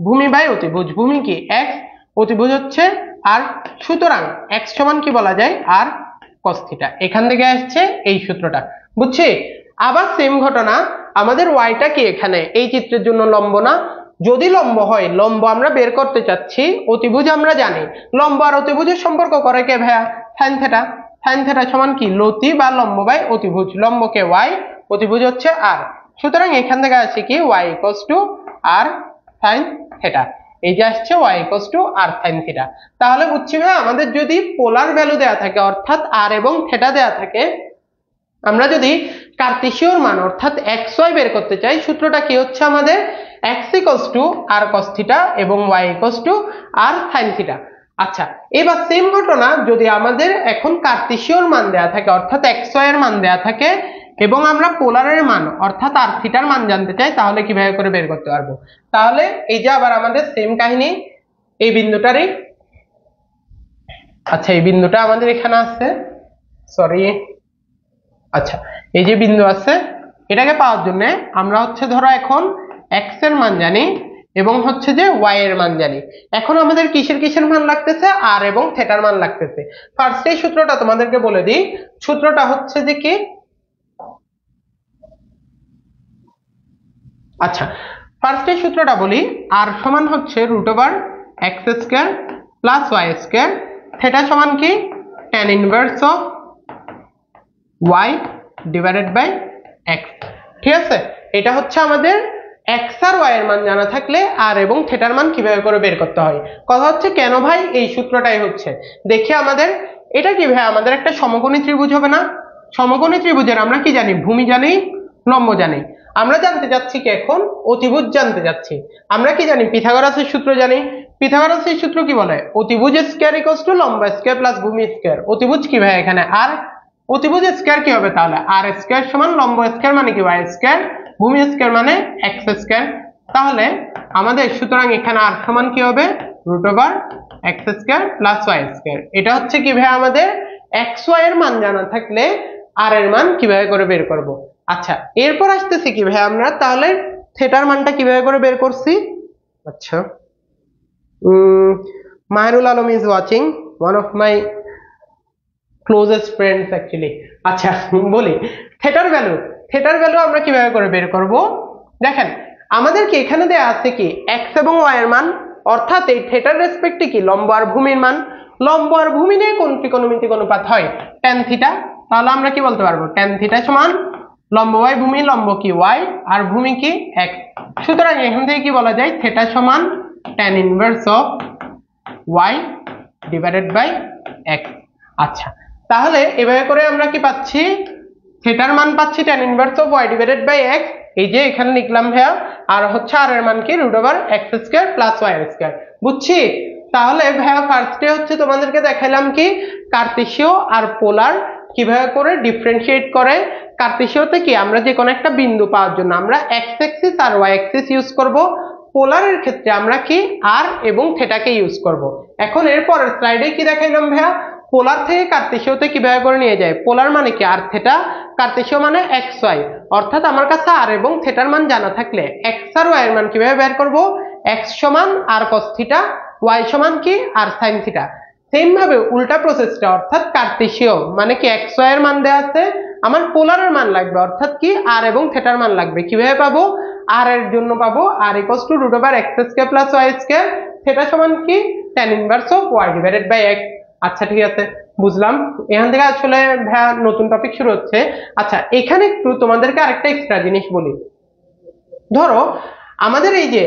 ভূমি বাই অতিভুজ। ভূমি কি x, অতিভুজ হচ্ছে r, সুতরাং x সমান কি বলা যায় r cos থিটা। এখান থেকে আসছে এই সূত্রটা, বুঝছি? আবার সেম ঘটনা, আমাদের ওয়াইটা কি এখানে এই চিত্রের জন্য লম্ব না? যদি লম্ব হয়, লম্ব আমরা বের করতে চাচ্ছি, অতিভুজ আমরা জানি, লম্ব আর অতিভুজের সম্পর্ক করে কে ভাইয়া, সাইন থিটা। সাইন থিটা সমান কি লতি বা লম্ব বাই অতিভুজ, লম্বকে y, অতিভুজ হচ্ছে r, সুতরাং এখান থেকে আসছে কি y equals to r sine theta. এই যে আসছে y equals to r sine theta. তাহলে বুঝছি ভাই, আমাদের যদি পোলার ভ্যালু দেয়া থাকে অর্থাৎ r এবং থিটা দেয়া থাকে, আমরা যদি কার্তেশীয় মান অর্থাৎ xy বের করতে চাই, সূত্রটা কি হচ্ছে আমাদের x equals to r cos theta এবং y equals to r sin theta. আচ্ছা, এবার সেম ঘটনা যদি আমাদের এখন কার্তেশীয় মান দেয়া থাকে অর্থাৎ xy এর মান দেয়া থাকে এবং আমরা পোলারের মান অর্থাৎ r থিটার মান জানতে চাই, তাহলে কিভাবে করে বের করতে পারবো? তাহলে এই যে আবার আমাদের সেম কাহিনী এই বিন্দুটারই। আচ্ছা, এই বিন্দুটা আমাদের এখানে আছে, সরি, আচ্ছা এই যে বিন্দু আছে, এটাকে পাওয়ার জন্য আমরা হচ্ছে ধরো এখন x এর মান জানি এবং হচ্ছে যে y এর মান জানি। এখন আমাদের কিসের কিসের মান লাগতেছে, r এবং থিটার মান লাগতেছে। ফার্স্ট এই সূত্রটা তোমাদেরকে বলে দিই, সূত্রটা হচ্ছে যে কি, আচ্ছা ফার্স্ট এই সূত্রটা বলি, r সমান হচ্ছে √x square plus y square, theta সমান কি tan inverse of y divided by x। ঠিক আছে, এটা হচ্ছে আমাদের x আর y এর মান জানা থাকলে r এবং থিটার মান কিভাবে করে বের করতে হয়। কথা হচ্ছে কেন ভাই, এই সূত্রটাই হচ্ছে, দেখি আমাদের এটা কি ভাই, আমাদের একটা সমকোণী ত্রিভুজ হবে না? সমকোণী ত্রিভুজের আমরা কি জানি, ভূমি জানি, লম্ব জানি। আমরা জানতে যাচ্ছি কি এখন, অতিভুজ জানতে যাচ্ছি। আমরা কি জানি, পিথাগোরাসের সূত্র জানি। পিথাগোরাসের সূত্র কি বলে, অতিভুজ স্কয়ার ইকুয়ালস টু লম্ব স্কয়ার প্লাস ভূমি স্কয়ার। অতিভুজ কি ভাই এখানে r, অতিভুজ স্কয়ার কি হবে তাহলে r স্কয়ার সমান লম্ব স্কয়ার মানে কি y স্কয়ার, ভূমি স্কয়ার মানে x স্কয়ার। তাহলে আমাদের সুতরাং এখানে r সমান কি হবে √x square plus y square. এটা হচ্ছে কি ভাই আমাদের xy এর মান জানা থাকলে r এর মান কিভাবে করে বের করব। আচ্ছা, এরপর আসতেছি কি ভাই আমরা তাহলে থিটার মানটা কিভাবে করে বের করছি। আচ্ছা, Mahirul Alam is watching, one of my closest friends actually. আচ্ছা বলি, থিটার ভ্যালু আমরা কিভাবে করে বের করব। দেখেন আমাদের কি এখানে দেয়া আছে কি x এবং y এর মান, অর্থাৎ এই থিটার রেসপেক্টে কি লম্ব আর ভূমির মান। লম্ব আর ভূমি নিয়ে কোন ত্রিকোণমিতিক অনুপাত হয়, tan থিটা। তাহলে আমরা কি বলতে পারবো, tan থিটা সমান লম্ব বাই ভূমি, লম্ব কি y আর ভূমি কি x। সুতরাং এখান থেকে কি বলা যায়, থিটা সমান tan inverse of y divided by x। আচ্ছা, তাহলে এভাবে করে আমরা কি পাচ্ছি, থিটার মান পাচ্ছি tan inverse of y divided by x, এই যে এখানে লিখলাম ভাইয়া, আর হচ্ছে r এর মান কি √x square plus y square. বুঝছি? তাহলে ভাইয়া ফার্স্টে হচ্ছে তোমাদেরকে দেখাইলাম কি কার্তেশীয় আর পোলার কিভাবে করে ডিফারেন্সিয়েট করে। কার্তেশীয়তে কি আমরা যে কোনো একটা বিন্দু পাওয়ার জন্য আমরা x অ্যাক্সিস আর y অ্যাক্সিস ইউজ করব, পোলারের ক্ষেত্রে আমরা কি r এবং থিটাকে ইউজ করব। এখন এরপরের স্লাইডে কি দেখাইলাম ভাইয়া, পোলার থেকে কার্তেশীয়তে কিভাবে করে নিয়ে যায়। পোলার মানে কি r থিটা, কার্তেশীয় মানে xy, অর্থাৎ আমার কাছে r এবং থিটার মান জানা থাকলে x আর y এর মান কিভাবে বের করব, x সমান r cos থিটা, y সমান কি r sin থিটা। সেম ভাবে উল্টা প্রসেসটা, অর্থাৎ কার্তেশীয় মানে কি xy এর মান দেয়া আছে, আমার পোলারের মান লাগবে অর্থাৎ কি r এবং থিটার মান লাগবে। কিভাবে পাবো, r এর জন্য পাবো r = √x square plus y square, theta সমান কি tan inverse of y divided by x। আচ্ছা ঠিক আছে, বুঝলাম। এখান থেকে আসলে ভাইয়া নতুন টপিক শুরু হচ্ছে। আচ্ছা, এখানে একটু তোমাদেরকে আরেকটা এক্সট্রা জিনিস বলি। ধরো আমাদের এই যে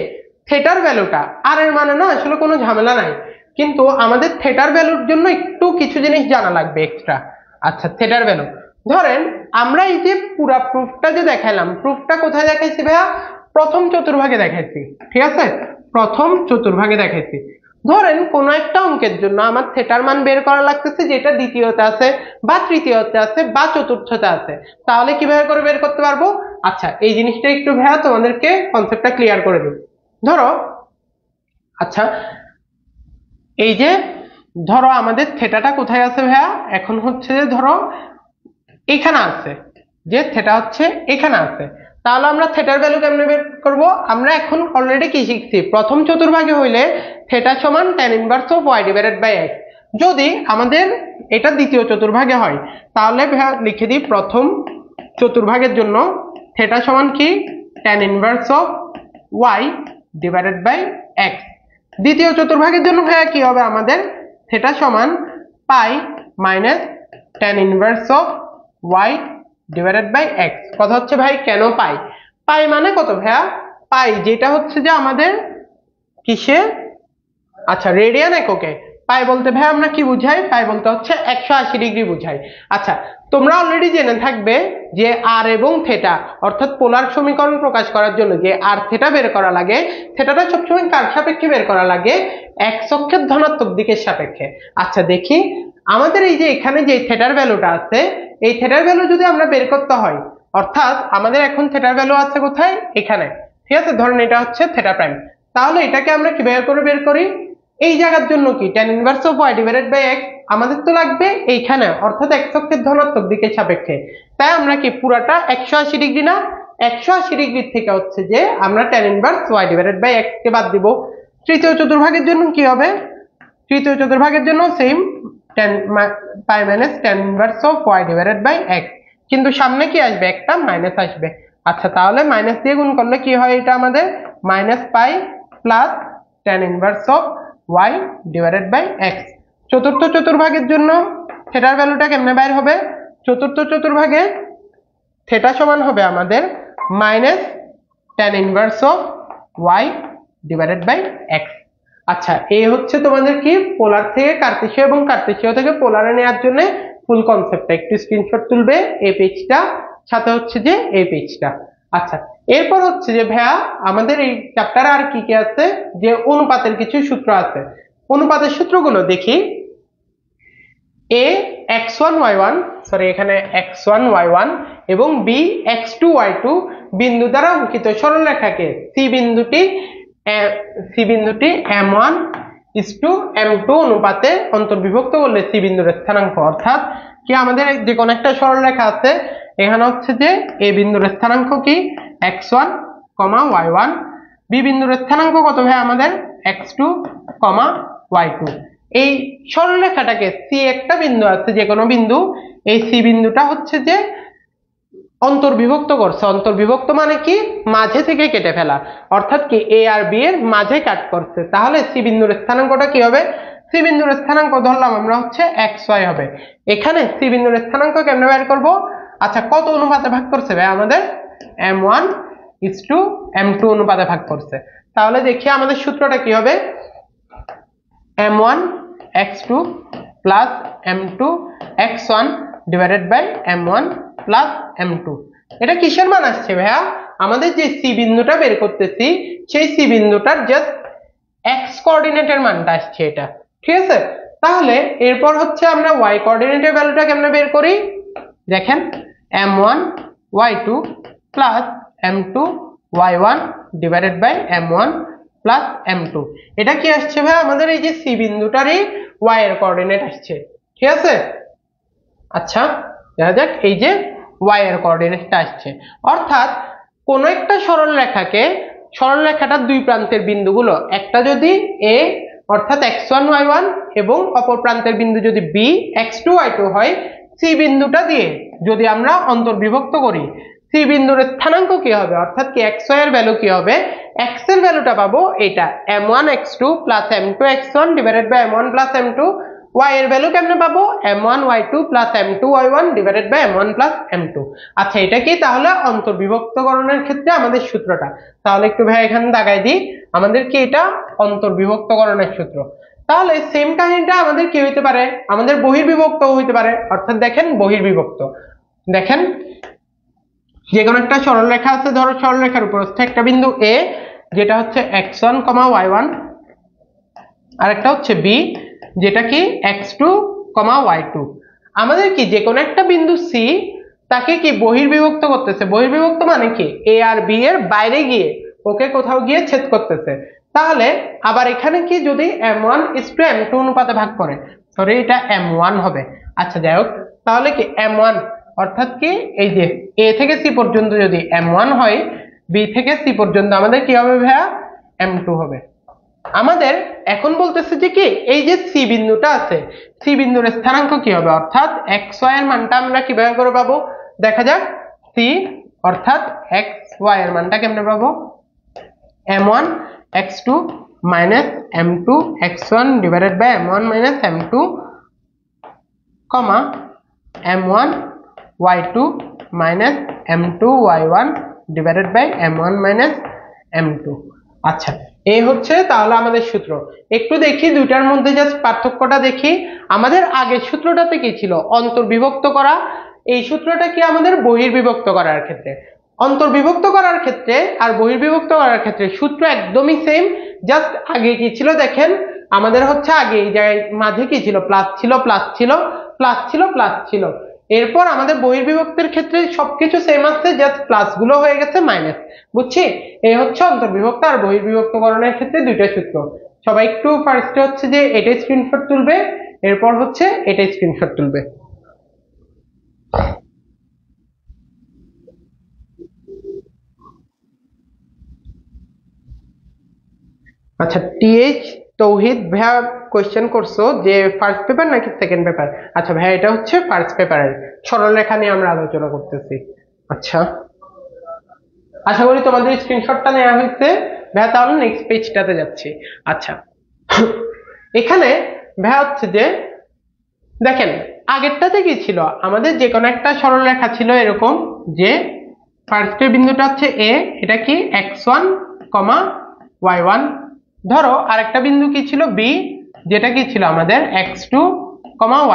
থিটার ভ্যালুটা, আর এর মানে না আসলে কোনো ঝামেলা নাই, কিন্তু আমাদের থিটার ভ্যালুর জন্য একটু কিছু জিনিস জানা লাগবে এক্সট্রা। আচ্ছা, থিটার ভ্যালু ধরেন আমরা এই যে পুরো প্রুফটা যে দেখাইলাম, প্রুফটা কোথায় দেখাইছি ভাইয়া, প্রথম চতুর্ভাগে দেখাইছি। ঠিক আছে, প্রথম চতুর্ভাগে দেখাইছি। ধরেন কোন একটা অঙ্কের জন্য আমার থিটার মান বের করা লাগতেছে যেটা দ্বিতীয়তে আছে বা তৃতীয়তে আছে বা চতুর্থতে আছে, তাহলে কিভাবে করে বের করতে পারবো। আচ্ছা, এই জিনিসটা একটু ভাইয়া তোমাদেরকে কনসেপ্টটা ক্লিয়ার করে দিই। ধরো আচ্ছা, এই যে ধরো আমাদের থেটাটা কোথায় আছে ভাইয়া, এখন হচ্ছে যে ধরো এখানে আছে, যে থেটা হচ্ছে এখানে আছে, তাহলে আমরা থেটার ভ্যালু কেমনে বের করব? আমরা এখন অলরেডি কি শিখছি, প্রথম চতুর্ভাগে হইলে থেটা সমান tan inverse of y divided by x। যদি আমাদের এটা দ্বিতীয় চতুর্ভাগে হয় তাহলে ভাইয়া লিখে দিই প্রথম চতুর্ভাগের জন্য থেটা সমান কি tan inverse of y divided by x। দ্বিতীয় চতুর্ভাগের জন্য ভাইয়া কি হবে আমাদের, থেটা সমান pi minus tan inverse of y divided by x। কথা হচ্ছে ভাই কেন পাই? পাই মানে কত ভাইয়া? পাই যেটা হচ্ছে যে আমাদের কিসে, আচ্ছা রেডিয়ান এককে। পাই বলতে ভাই আমরা কি বুঝাই? পাই বলতে হচ্ছে 180 ডিগ্রি বুঝাই। আচ্ছা তোমরা অলরেডি জেনে থাকবে যে আর এবং থেটা অর্থাৎ পোলার সমীকরণ প্রকাশ করার জন্য যে আর থেটা বের করা লাগে, থেটাটা সবসময় কার সাপেক্ষে বের করা লাগে? এক্স অক্ষের ধনাত্মক দিকের সাপেক্ষে। আচ্ছা দেখি আমাদের এই যে এখানে যে থেটার ভ্যালুটা আছে, এই থেটার ভ্যালু যদি আমরা বের করতে হয়, অর্থাৎ আমাদের এখন থেটার ভ্যালু আছে কোথায়? এখানে, ঠিক আছে? ধরেন এটা হচ্ছে থেটা প্রাইম, তাহলে এটাকে আমরা কিভাবে করে বের করি? এই জায়গার জন্য কি tan inverse of y divided by x আমাদের তো লাগবে এইখানে, অর্থাৎ x অক্ষের ধনাত্মক দিকের সাপেক্ষে। তাই আমরা কি পুরাটা 180 ডিগ্রি না, 180 ডিগ্রি থেকে হচ্ছে যে আমরা tan inverse y divided by x কে বাদ দিব। তৃতীয় চতুর্ভাগের জন্য কি হবে? তৃতীয় চতুর্ভাগের জন্য same tan pi minus tan inverse of y divided by x, কিন্তু সামনে কি আসবে? একটা মাইনাস আসবে। আচ্ছা তাহলে মাইনাস দিয়ে গুণ করলে কি হয়? এটা আমাদের minus pi plus tan inverse of y divided by x। চতুর্থ চতুর্ভাগের জন্য থেটার ভ্যালুটা কেমনে বাইর হবে? চতুর্থ চতুর্ভাগে থেটা সমান হবে আমাদের minus tan inverse of y divided by x। আচ্ছা এই হচ্ছে তোমাদের কি পোলার থেকে কার্তেশীয় এবং কার্তেশীয় থেকে পোলারে নেওয়ার জন্য ফুল কনসেপ্টটা, একটু স্ক্রিনশট তুলবে এই পেজটা, সাথে হচ্ছে যে এই পেজটা। আচ্ছা এরপর হচ্ছে যে ভাইয়া আমাদের এই চ্যাপ্টারে আর কি কি আছে, যে অনুপাতের কিছু সূত্র আছে। অনুপাতের সূত্রগুলো দেখি। a x1 y1 সরি এখানে x1 y1 এবং b x2 y2 বিন্দু দ্বারা অঙ্কিত সরলরেখাকে c বিন্দুটি m1 m2 অনুপাতে অন্তর্বিভক্ত করলে c বিন্দুর স্থানাঙ্ক, অর্থাৎ কি আমাদের যে কোন একটা সরলরেখা আছে, এখানে হচ্ছে যে a বিন্দুর স্থানাঙ্ক কি x1, y1, b বিন্দুর স্থানাঙ্ক কত ভাই আমাদের x2, y2। এই সরলরেখাটাকে সি একটা বিন্দু আছে, যে কোনো বিন্দু, এই সি বিন্দুটা হচ্ছে যে অন্তর্বিভক্ত করছে। অন্তর্বিভক্ত মানে কি? মাঝে থেকে কেটে ফেলা, অর্থাৎ কি এ আর বি এর মাঝে কাট করছে। তাহলে সি বিন্দুর স্থানাঙ্কটা কি হবে? সি বিন্দুর স্থানাঙ্ক ধরলাম আমরা হচ্ছে xy হবে। এখানে সি বিন্দুর স্থানাঙ্ক কেমনে বের করব? আচ্ছা কত অনুপাতে ভাগ করছে ভাই আমাদের? m1 m2 অনুপাতে ভাগ করছে। তাহলে দেখি আমাদের সূত্রটা কি হবে? m1 x2 plus m2 x1 divided by m1 plus m2। এটা কিসের মান আসছে ভাইয়া? আমাদের যে সি বিন্দুটা বের করতেছি সেই সি বিন্দুটার জাস্ট এক্স কোঅর্ডিনেটের মানটা আসছে এটা, ঠিক আছে? তাহলে এরপর হচ্ছে আমরা y কোঅর্ডিনেটের ভ্যালুটা কেমনে বের করি? দেখেন m1 y2 plus m2 y1 divided by m1 plus m2। এটা কি আসছে ভাই? আমাদের এই যে সি বিন্দুটারই y এর কোঅর্ডিনেট আসছে, ঠিক আছে? আচ্ছা দেখা যাক, এই যে y এর কোঅর্ডিনেটটা আসছে, অর্থাৎ কোন একটা সরলরেখাকে, সরলরেখাটার দুই প্রান্তের বিন্দুগুলো, একটা যদি a অর্থাৎ x1 y1 এবং অপর প্রান্তের বিন্দু যদি b x2 y2 হয়, সি বিন্দুটা দিয়ে যদি আমরা অন্তর্বিভক্ত করি, সি বিন্দুর স্থানাঙ্ক কি হবে? অর্থাৎ কি xy এর ভ্যালু কি হবে? x এর ভ্যালুটা পাবো এটা m1 x2 plus m2 x1 divided by m1 plus m2। y এর ভ্যালু কেমনে পাবো? m1 y2 plus m2 y1 divided by m1 plus m2। আচ্ছা এটা কি তাহলে অন্তর্বিভক্তকরণের ক্ষেত্রে আমাদের সূত্রটা? তাহলে একটু ভাই এখানে দাগাই দিই, আমাদের কি এটা অন্তর্বিভক্তকরণের সূত্র। তাহলে সেম কাহিনীটা আমাদের কি হইতে পারে? আমাদের বহির্বিভক্ত হইতে পারে। অর্থাৎ দেখেন বহির্বিভক্ত, দেখেন যে কোনো একটা সরলরেখা আছে, ধরো সরলরেখার উপর হচ্ছে একটা বিন্দু a যেটা হচ্ছে x1, y1, আর একটা হচ্ছে b যেটা কি x2, y2। আমাদের কি যে কোনো একটা বিন্দু c তাকে কি বহির্বিভক্ত করতেছে। বহির্বিভক্ত মানে কি a আর b এর বাইরে গিয়ে ওকে কোথাও গিয়ে ছেদ করতেছে। তাহলে আবার এখানে কি যদি m1 is to m2 অনুপাতে ভাগ করে, সরি এটা m1 হবে। আচ্ছা যাই হোক, তাহলে কি m1 অর্থাৎ কি এই যে a থেকে c পর্যন্ত যদি m1 হয়, b থেকে c পর্যন্ত আমাদের কি হবে ভাইয়া, m2 হবে। আমাদের এখন বলতেছে যে কি এই যে c বিন্দুটা আছে, c বিন্দুর স্থানাঙ্ক কি হবে, অর্থাৎ xy এর মানটা আমরা কিভাবে করে পাবো, দেখা যাক। c অর্থাৎ xy এর মানটা কেমনে পাবো, m1 x2 minus m2 x1 divided by m1 minus m2 comma m1 y2 minus m2 y1 divided by m1 minus m2। আচ্ছা এই হচ্ছে তাহলে আমাদের সূত্র। একটু দেখি দুইটার মধ্যে জাস্ট পার্থক্যটা দেখি। আমাদের আগের সূত্রটাতে কি ছিল, অন্তর্বিভক্ত করা। এই সূত্রটা কি আমাদের বহির্বিভক্ত করার ক্ষেত্রে। অন্তর্বিভক্ত করার ক্ষেত্রে আর বহির্বিভক্ত করার ক্ষেত্রে সূত্র একদমই সেম, জাস্ট আগে কি ছিল দেখেন, আমাদের হচ্ছে আগে এই জায়গায় মাঝে কি ছিল, প্লাস ছিল প্লাস ছিল প্লাস ছিল প্লাস ছিল। এরপর আমাদের বহির্বিভক্তের ক্ষেত্রে সবকিছু সেম আছে, জাস্ট প্লাস গুলো হয়ে গেছে মাইনাস। বুঝছি, এই হচ্ছে অন্তর্বিভক্ত আর বহির্বিভক্তকরণের ক্ষেত্রে দুইটা সূত্র। সবাই একটু ফার্স্টে হচ্ছে যে এটা স্ক্রিনশট তুলবে, এরপর হচ্ছে এটা স্ক্রিনশট তুলবে। আচ্ছা টিএইচ তৌহিদ ভাইয়া কোয়েশ্চেন করছো যে ফার্স্ট পেপার নাকি সেকেন্ড পেপার। আচ্ছা ভাইয়া এটা হচ্ছে ফার্স্ট পেপারের সরলরেখা নিয়ে আমরা আলোচনা করতেছি। আচ্ছা আশা করি তোমাদের স্ক্রিনশটটা নেওয়া হয়েছে ভাইয়া, তাহলে নেক্সট পেজটাতে যাচ্ছি। আচ্ছা এখানে ভাইয়া হচ্ছে যে দেখেন আগেরটাতে কি ছিল, আমাদের যে কোনো একটা সরলরেখা ছিল এরকম যে ফার্স্টের বিন্দুটা হচ্ছে এ, এটা কি x1, y1। ধরো আরেকটা বিন্দু কি ছিল বি, যেটা কি ছিল আমাদের x2,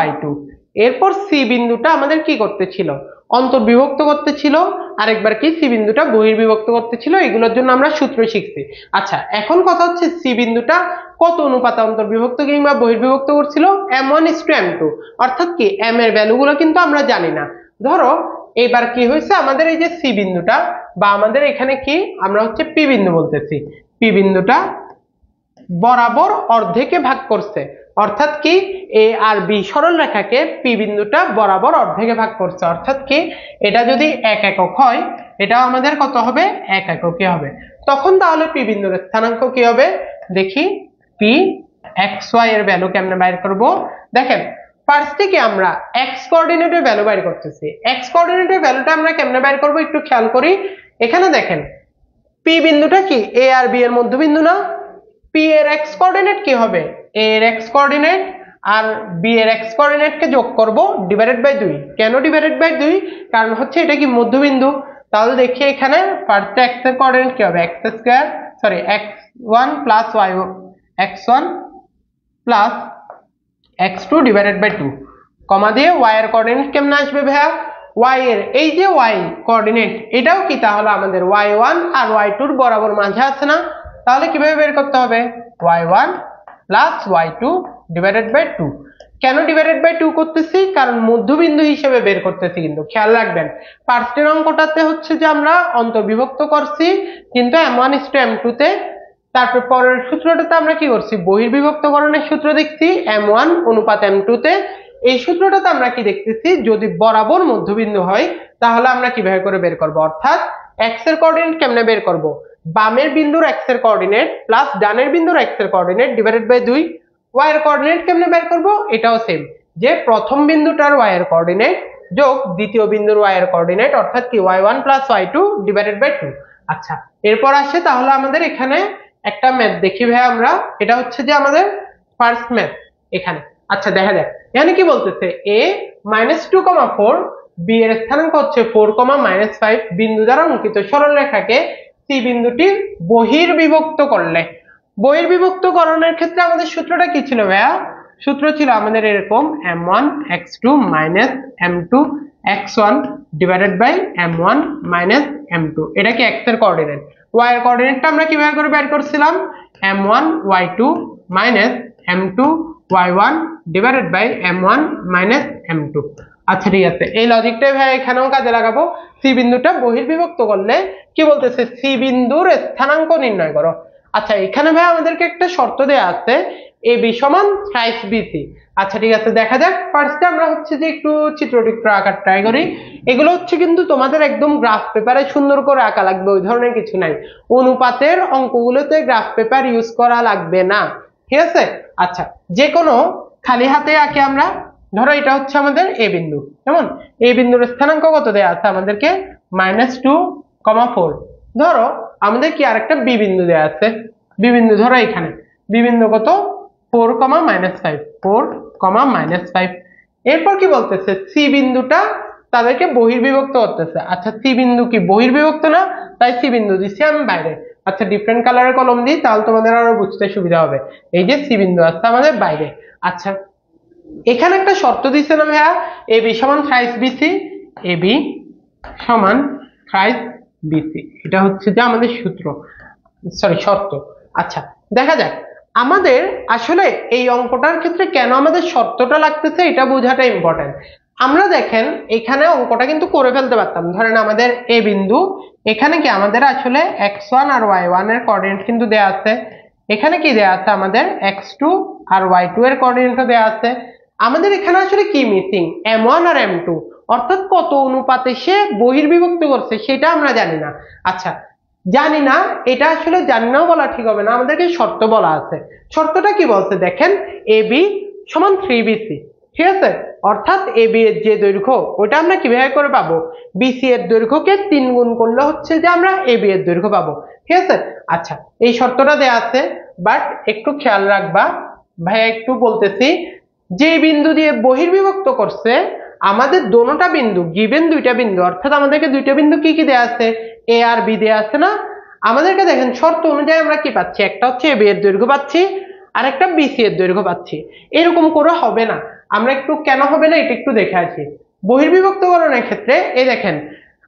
y2। এরপর সি বিন্দুটা আমাদের কি করতে ছিল, অন্তর্বিভক্ত করতে ছিল, আরেকবার কি সি বিন্দুটা বহির্বিভক্ত করতে ছিল। এগুলোর জন্য আমরা সূত্র শিখছি। আচ্ছা এখন কথা হচ্ছে সি বিন্দুটা কত অনুপাতে অন্তর্বিভক্ত কিংবা বহির্বিভক্ত করছিল, m1 is to m2, অর্থাৎ কি m এর ভ্যালুগুলো কিন্তু আমরা জানি না। ধরো এবার কি হয়েছে, আমাদের এই যে সি বিন্দুটা বা আমাদের এখানে কি আমরা হচ্ছে পি বিন্দু বলতেছি, পি বিন্দুটা বরাবর অর্ধেকে ভাগ করছে, অর্থাৎ কি এ আর বি সরল রেখাকে পি বিন্দুটা বরাবর অর্ধেকে ভাগ করছে, অর্থাৎ কি এটা যদি 1 একক হয়, এটাও আমাদের কত হবে, 1 এককই হবে। তখন তাহলে পি বিন্দুর স্থানাঙ্ক কি হবে দেখি, পি এক্স ওয়াই এর ভ্যালু কেমনে বাইর করব। দেখেন ফার্স্টে কি আমরা এক্স কোঅর্ডিনেটের ভ্যালু বাইর করতেছি, এক্স কোঅর্ডিনেটের ভ্যালুটা আমরা কেমনে বাইর করব একটু খেয়াল করি। এখানে দেখেন পি বিন্দুটা কি এ আর বি এর মধ্যবিন্দু না, পি এর এক্স কোঅর্ডিনেট কি হবে, এ এর এক্স কোঅর্ডিনেট আর বি এর এক্স কোঅর্ডিনেট কে যোগ করব ডিভাইডেড বাই 2। কেন ডিভাইডেড বাই 2, কারণ হচ্ছে এটা কি মধ্যবিন্দু। তাহলে দেখি এখানে ফার্স্টে এক্স এর কোঅর্ডিনেট কি হবে, x square sorry x1 plus y x1 plus x2 divided by 2, comma দিয়ে y এর কোঅর্ডিনেট কেমনে আসবে ভাইয়া, y এর এই যে y কোঅর্ডিনেট এটাও কি তাহলে আমাদের y1 আর y2 এর বরাবর মাঝে আছে না, তাহলে কিভাবে বের করতে হবে, y1 plus y2 divided by 2। কেন ডিভাইডেড বাই 2 করতেছি, কারণ মধ্যবিন্দু হিসেবে বের করতেছি। কিন্তু খেয়াল রাখবেন ফার্স্টের অঙ্কটাতে হচ্ছে যে আমরা অন্তর্বিভক্ত করছি কিন্তু m1 is to m2 তে, তারপর পরের সূত্রটাতে আমরা কি করছি, বহির্বিভক্তকরণের সূত্র দেখছি m1 অনুপাত m2 তে। এই সূত্রটাতে আমরা কি দেখতেছি, যদি বরাবর মধ্যবিন্দু হয় তাহলে আমরা কিভাবে করে বের করব, অর্থাৎ x এর কোঅর্ডিনেট কেমনে বের করব, বামের বিন্দুর x এর কোঅর্ডিনেট প্লাস ডানের বিন্দুর x এর কোঅর্ডিনেট ডিভাইডেড বাই 2। y এর কোঅর্ডিনেট কেমনে বের করব, এটাও সেম, যে প্রথম বিন্দুটার y এর কোঅর্ডিনেট যোগ দ্বিতীয় বিন্দুর y এর কোঅর্ডিনেট, অর্থাৎ কি y1 plus y2 divided by 2। আচ্ছা এরপর আসে তাহলে আমাদের এখানে একটা ম্যাথ দেখি ভাই আমরা, এটা হচ্ছে যে আমাদের ফার্স্ট ম্যাথ এখানে। আচ্ছা দেখা যাক এখানে কি বলতেছে, a -2, 4, b এর স্থানাঙ্ক হচ্ছে 4, -5 বিন্দু দ্বারা অঙ্কিত সরলরেখাকে c বিন্দুটি বহির্বিভক্ত করলে। বহির্বিভক্তকরণের ক্ষেত্রে আমাদের সূত্রটা কি ছিল ভাইয়া, সূত্র ছিল আমাদের এরকম m1 x2 minus m2 x1 divided by m1 minus m2। এটা কি x এর কোঅর্ডিনেট, y এর কোঅর্ডিনেটটা আমরা কিভাবে করে বের করছিলাম, m1 y2 minus m2 y1 divided by m1 minus m2। আচ্ছা ঠিক আছে, এই লজিকটাই ভাই এখানেও কাজে লাগাবো। সি বিন্দুটা বহির্বিভক্ত করলে কি বলতেছে, সি বিন্দুর স্থানাঙ্ক নির্ণয় করো। আচ্ছা এখানে ভাই আমাদেরকে একটা শর্ত দেয়া আছে AB সমান থ্রাইস BC। আচ্ছা ঠিক আছে, দেখা যাক। ফার্স্টে আমরা হচ্ছে যে একটু চিত্রটিত্র আঁকার ট্রাই করি। এগুলো হচ্ছে কিন্তু তোমাদের একদম গ্রাফ পেপারে সুন্দর করে আঁকা লাগবে, ওই ধরনের কিছু নাই। অনুপাতের অঙ্কগুলোতে গ্রাফ পেপার ইউজ করা লাগবে না, ঠিক আছে। আচ্ছা যে কোনো খালি হাতে আঁকে আমরা। ধরো এটা হচ্ছে আমাদের এ বিন্দু, কেমন? এই বিন্দুর স্থানাঙ্ক কত দেয়া আছে আমাদেরকে? -2,4। ধরো আমাদের কি আরেকটা বি বিন্দু দেয়া আছে, বি বিন্দু ধরো এখানে বি বিন্দু কত? 4,-5, 4,-5। এরপর কি বলতেছে? সি বিন্দুটা তাদেরকে বহির্বিভক্ত করতেছে। আচ্ছা সি বিন্দু কি বহির্বিভক্ত না, তাই সি বিন্দু দিচ্ছি আমি বাইরে। আচ্ছা ডিফারেন্ট কালারের কলম দিই, তাহলে তোমাদের আরো বুঝতে সুবিধা হবে। এই যে সি বিন্দু আছে আমাদের বাইরে। আচ্ছা এখানে একটা শর্ত দিচ্ছে না ভাইয়া, এবি সমান থ্রাইস বিসি, এবি সমান থ্রাইস বিসি, এটা হচ্ছে যে আমাদের সূত্র, সরি শর্ত। আচ্ছা দেখা যাক আমাদের আসলে এই অঙ্কটার ক্ষেত্রে কেন আমাদের শর্তটা লাগতেছে, এটা বোঝাটা ইম্পর্টেন্ট। আমরা দেখেন এখানে অঙ্কটা কিন্তু করে ফেলতে পারতাম। ধরেন আমাদের এ বিন্দু, এখানে কি আমাদের আসলে x1 আর y1 এর কোঅর্ডিনেট কিন্তু দেয়া আছে। এখানে কি দেয়া আছে আমাদের x2 আর y2 এর কোঅর্ডিনেটও দেয়া আছে। আমাদের এখানে আসলে কি মিসিং? m1 আর m2, অর্থাৎ কত অনুপাতে সে বহির্বিভক্ত করছে সেটা আমরা জানি না। আচ্ছা জানি না, এটা আসলে জানি নাও বলা ঠিক হবে না, আমাদেরকে শর্ত বলা আছে। শর্তটা কি বলছে দেখেন, AB সমান 3BC, ঠিক আছে। অর্থাৎ AB এর যে দৈর্ঘ্য ওটা আমরা কিভাবে করে পাবো? BC এর দৈর্ঘ্যকে 3 গুণ করলে হচ্ছে যে আমরা AB এর দৈর্ঘ্য পাবো, ঠিক আছে। আচ্ছা এই শর্তটা দেয়া আছে, বাট একটু খেয়াল রাখবা ভাইয়া, একটু বলতেছি, যে বিন্দু দিয়ে বহির্বিভক্ত করছে আমাদের দোনোটা বিন্দু গিভেন দুইটা বিন্দু, অর্থাৎ আমাদেরকে দুইটা বিন্দু কি কি দেয়া আছে? এ আর বি দেয়া আছে না? আমাদেরকে দেখেন শর্ত অনুযায়ী আমরা কি পাচ্ছি? একটা হচ্ছে এবি এর দৈর্ঘ্য পাচ্ছি, আর একটা বিসি এর দৈর্ঘ্য পাচ্ছি। এরকম করে হবে না, আমরা একটু কেন হবে না এটা একটু দেখে আসি। বহির্বিভক্তকরণের ক্ষেত্রে এই দেখেন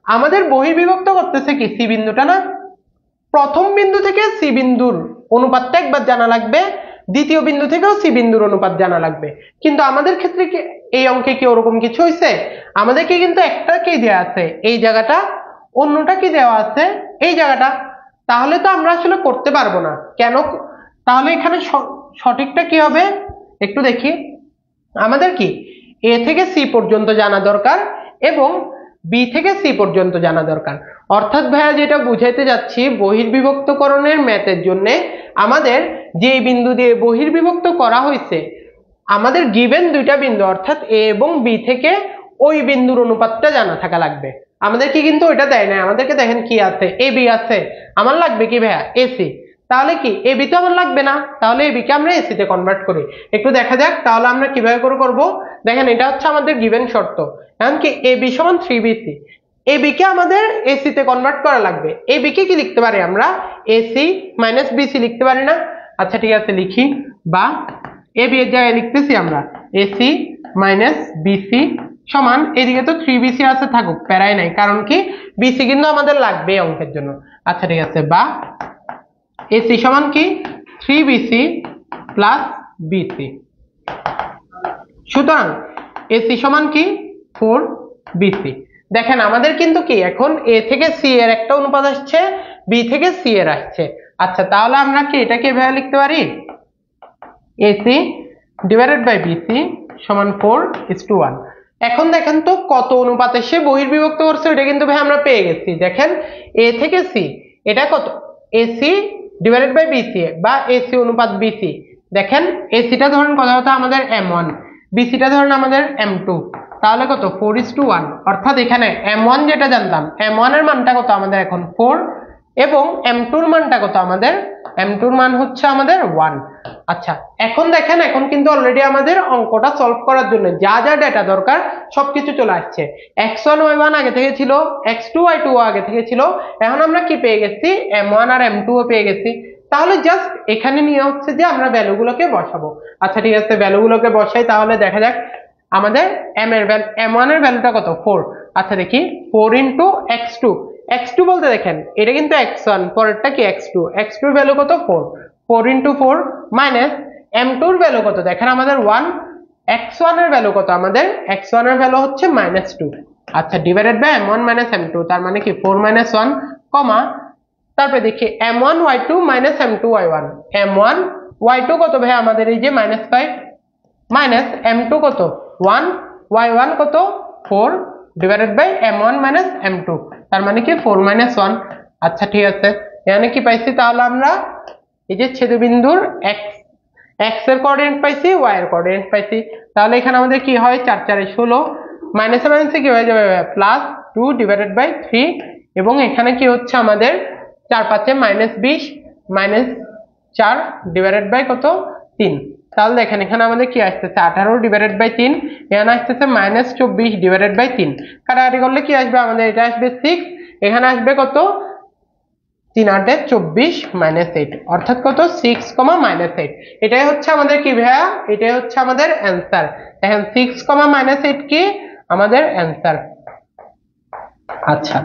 আমাদের বহির্বিভক্ত করতেছে কি সি বিন্দুটা না? প্রথম বিন্দু থেকে সি বিন্দুর অনুপাতটা একবার জানা লাগবে, দ্বিতীয় বিন্দু থেকেও সি বিন্দুর অনুপাত জানা লাগবে। কিন্তু আমাদের ক্ষেত্রে কি এই অঙ্কে কি ওরকম কিছু হয়েছে? আমাদেরকে কিন্তু একটা কি দেওয়া আছে এই জায়গাটা, অন্যটা কি দেওয়া আছে এই জায়গাটা। তাহলে তো আমরা আসলে করতে পারবো না। কেন? তাহলে এখানে সঠিকটা কি হবে একটু দেখি। আমাদের কি এ থেকে সি পর্যন্ত জানা দরকার এবং বি থেকে সি পর্যন্ত জানা দরকার। অর্থাৎ ভাইয়া যেটা বুঝাইতে যাচ্ছি, বহির্বিভক্তকরণের ম্যাথের জন্য আমাদের যে বিন্দু দিয়ে বহির্বিভক্ত করা হয়েছে, আমাদের গিভেন দুইটা বিন্দু অর্থাৎ এ এবং বি থেকে ওই বিন্দুর অনুপাতটা জানা থাকা লাগবে। আমাদেরকে কিন্তু ওইটা দেয় না, আমাদেরকে দেখেন কি আছে? এ বি আছে, আমার লাগবে কি ভাইয়া? এসি। তাহলে কি এ বি তো আমার লাগবে না, তাহলে এ বি কে আমরা এসি তে কনভার্ট করি। একটু দেখা যাক তাহলে আমরা কিভাবে করে করব। দেখেন এটা হচ্ছে আমাদের গিভেন শর্ত, এখন কি এ বি সমান 3BC, এ বি কে আমাদের এসি তে কনভার্ট করা লাগবে। এ বি কে কি লিখতে পারি আমরা? এসি মাইনাস বিসি লিখতে পারি না? আচ্ছা ঠিক আছে লিখি, বা এ বি এর জায়গায় লিখতেছি আমরা এসি মাইনাস বিসি সমান, এদিকে তো 3BC আছে, থাকুক প্যারাই নাই, কারণ কি বিসি কিন্তু আমাদের লাগবে অঙ্কের জন্য। আচ্ছা ঠিক আছে, বা এসি সমান কি 3BC প্লাস বিসি। সুতরাং এসি সমান কি 4BC। দেখেন আমাদের কিন্তু কি এখন এ থেকে সি এর একটা অনুপাত আসছে, বি থেকে সি এর আসছে। আচ্ছা তাহলে আমরা কি এটাকে এভাবে লিখতে পারি, এসি ডিভাইডেড বাই বিসি সমান 4:1। এখন দেখেন তো কত অনুপাতে সে বহির্বিভক্ত করছে, ওটা কিন্তু ভাই আমরা পেয়ে গেছি। দেখেন এ থেকে সি এটা কত? এসি ডিভাইডেড বাই বিসি বা এসি অনুপাত বিসি। দেখেন এসিটা ধরেন কত হতো আমাদের m1, বিসিটা ধরেন আমাদের m2, তাহলে কত 4:1। অর্থাৎ এখানে m1 যেটা জানতাম, m1 এর মানটা কত আমাদের এখন 4, এবং m2 এর মানটা কত আমাদের? m2 এর মান হচ্ছে আমাদের 1। আচ্ছা এখন দেখেন এখন কিন্তু অলরেডি আমাদের অঙ্কটা সলভ করার জন্য যা যা ডেটা দরকার সবকিছু চলে আসছে। x1 y1 আগে থেকে ছিল, x2 y2 আগে থেকে ছিল, এখন আমরা কি পেয়ে গেছি? m1 আর m2 ও পেয়ে গেছি। তাহলে জাস্ট এখানে নিয়ে হচ্ছে যে আমরা ভ্যালুগুলোকে বসাবো। আচ্ছা ঠিক আছে ভ্যালুগুলোকে বসাই, তাহলে দেখা যাক আমাদের m1 এর ভ্যালুটা কত? 4। আচ্ছা দেখি 4 ইন্টু x2, x2 বলতে দেখেন এটা কিন্তু x1, পরেরটা কি x2, x2 এর ভ্যালু কত? 4, 4 ইন্টু 4 মাইনাস m2 এর ভ্যালু কত? দেখেন আমাদের 1, x1 এর ভ্যালু কত আমাদের? x1 এর ভ্যালু হচ্ছে -2। আচ্ছা divided by m1 minus m2, তার মানে কি 4 - 1 কমা, তারপরে দেখি m1 y2 minus m2 y1, m1 y2 কত ভাই আমাদের এই যে -5 মাইনাস m2 কত 1, y1 কত 4 divided by m1 minus m2, তার মানে কি 4 মাইনাস 1। আচ্ছা ঠিক আছে, এখানে কি পাইছি তাহলে আমরা এই যে ছেদবিন্দুর x এর কোঅর্ডিনেট পাইছি, y এর কোঅর্ডিনেট পাইছি। তাহলে এখানে আমাদের কি হয় 4 4 16, মাইনাসে মাইনাসে কি হয়ে যাবে প্লাস 2 ডিভাইডেড বাই 3, এবং এখানে কি হচ্ছে আমাদের 4 5 -20 মাইনাস 4 ডিভাইডেড বাই কত 3। তাহলে দেখেন এখানে আমাদের কি আসতেছে 18 ডিভাইডেড বাই 3, এখানে আসতেছে -24 ডিভাইডেড বাই 3। কাটাকাটি করলে কি আসবে আমাদের, এটা আসবে 6, এখানে আসবে কত 3 8 24 -8, অর্থাৎ কত 6, -8। এটাই হচ্ছে আমাদের কি ভাইয়া, এটাই হচ্ছে আমাদের অ্যান্সার। দেখেন 6, -8 কি আমাদের অ্যান্সার। আচ্ছা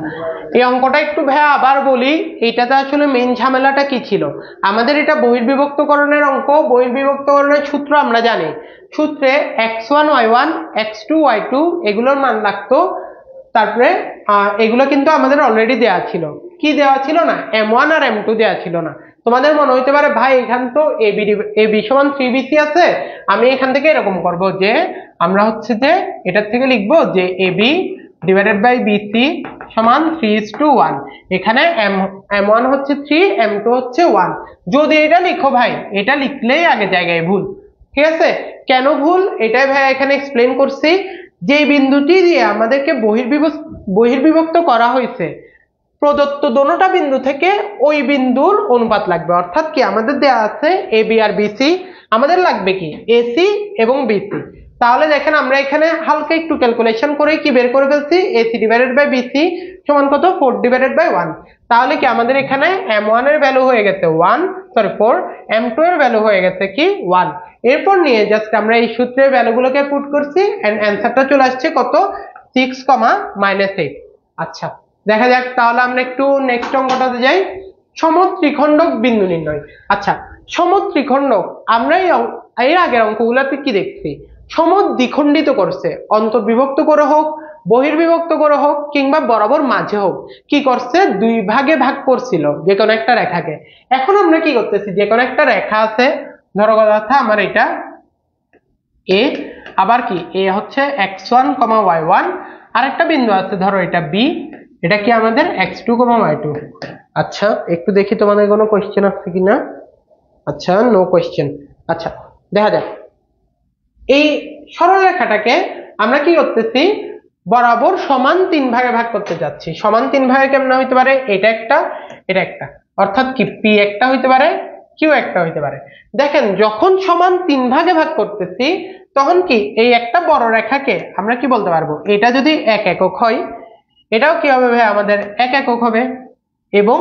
এই অঙ্কটা একটু ভাইয়া আবার বলি, এইটাতে আসলে মেইন ঝামেলাটা কি ছিল, আমাদের এটা বহির্বিভক্তকরণের অঙ্ক। বহির্বিভক্তকরণের সূত্র আমরা জানি, সূত্রে x1 y1 x2 y2 এগুলোর মান লাগতো। তারপরে এগুলো কিন্তু আমাদের অলরেডি দেওয়া ছিল, কি দেওয়া ছিল না, m1 আর m2 দেওয়া ছিল না। তোমাদের মনে হইতে পারে ভাই এখান তো ab সমান 3bc আছে, আমি এখান থেকে এরকম করব যে আমরা হচ্ছে যে এটার থেকে লিখবো যে ab ডিভাইডেড বাই bc সমান 3:1, এখানে m1 হচ্ছে 3, m2 হচ্ছে 1। যদি এটা লিখো ভাই, এটা লিখলেই আগে জায়গায় ভুল, ঠিক আছে। কেন ভুল এটাই ভাই এখানে এক্সপ্লেন করছি। যে বিন্দুটি দিয়ে আমাদেরকে বহির্বিভক্ত করা হয়েছে, প্রদত্ত দোনোটা বিন্দু থেকে ওই বিন্দুর অনুপাত লাগবে, অর্থাৎ কি আমাদের দেয়া আছে ab আর bc, আমাদের লাগবে কি ac এবং bc। তাহলে দেখেন আমরা এখানে হালকা একটু ক্যালকুলেশন করে কি বের করে ফেলছি, ac ডিভাইডেড বাই bc সমান কত 4 ডিভাইডেড বাই 1। তাহলে কি আমাদের এখানে m1 এর ভ্যালু হয়ে গেছে 4, m2 এর ভ্যালু হয়ে গেছে কি 1। এরপর নিয়ে জাস্ট আমরা এই সূত্রের ভ্যালুগুলোকে পুট করছি এন্ড অ্যানসারটা চলে আসছে কত 6, -8। আচ্ছা দেখা যাক তাহলে আমরা একটু নেক্সট অঙ্কটাতে যাই, সমত্রিখণ্ডক বিন্দু নির্ণয়। আচ্ছা সমত্রিখণ্ডক আমরা এর আগের অঙ্কগুলোতে কি দেখছি, সমদ্বিখণ্ডিত করছে, অন্তর্বিভক্ত করে হোক, বহির্বিভক্ত করে হোক, কিংবা বরাবর মাঝে হোক, কি করছে দুই ভাগে ভাগ করছিল যে কোনো একটা রেখাকে। এখন আমরা কি করতেছি, যে কোনো একটা রেখা আছে, ধরো কথা আমার এটা এ, আবার কি এ হচ্ছে x1, y1, আর একটা বিন্দু আছে ধরো এটা বি, এটা কি আমাদের x2, y2। আচ্ছা একটু দেখি তোমাদের কোনো কোশ্চেন আছে কিনা। আচ্ছা নো কোশ্চেন। আচ্ছা দেখা যাক এই সরল রেখাটাকে আমরা কি করতেছি, বরাবর সমান 3 ভাগে ভাগ করতে যাচ্ছি। সমান 3 ভাগে কেমনে হইতে পারে, এটা একটা এটা একটা, অর্থাৎ কি p একটা হইতে পারে q একটা হইতে পারে। দেখেন যখন সমান 3 ভাগে ভাগ করতেছি তখন কি এই একটা বড় রেখাকে আমরা কি বলতে পারবো, এটা যদি 1 একক হয়, এটাও কি হবে ভাই আমাদের 1 একক হবে, এবং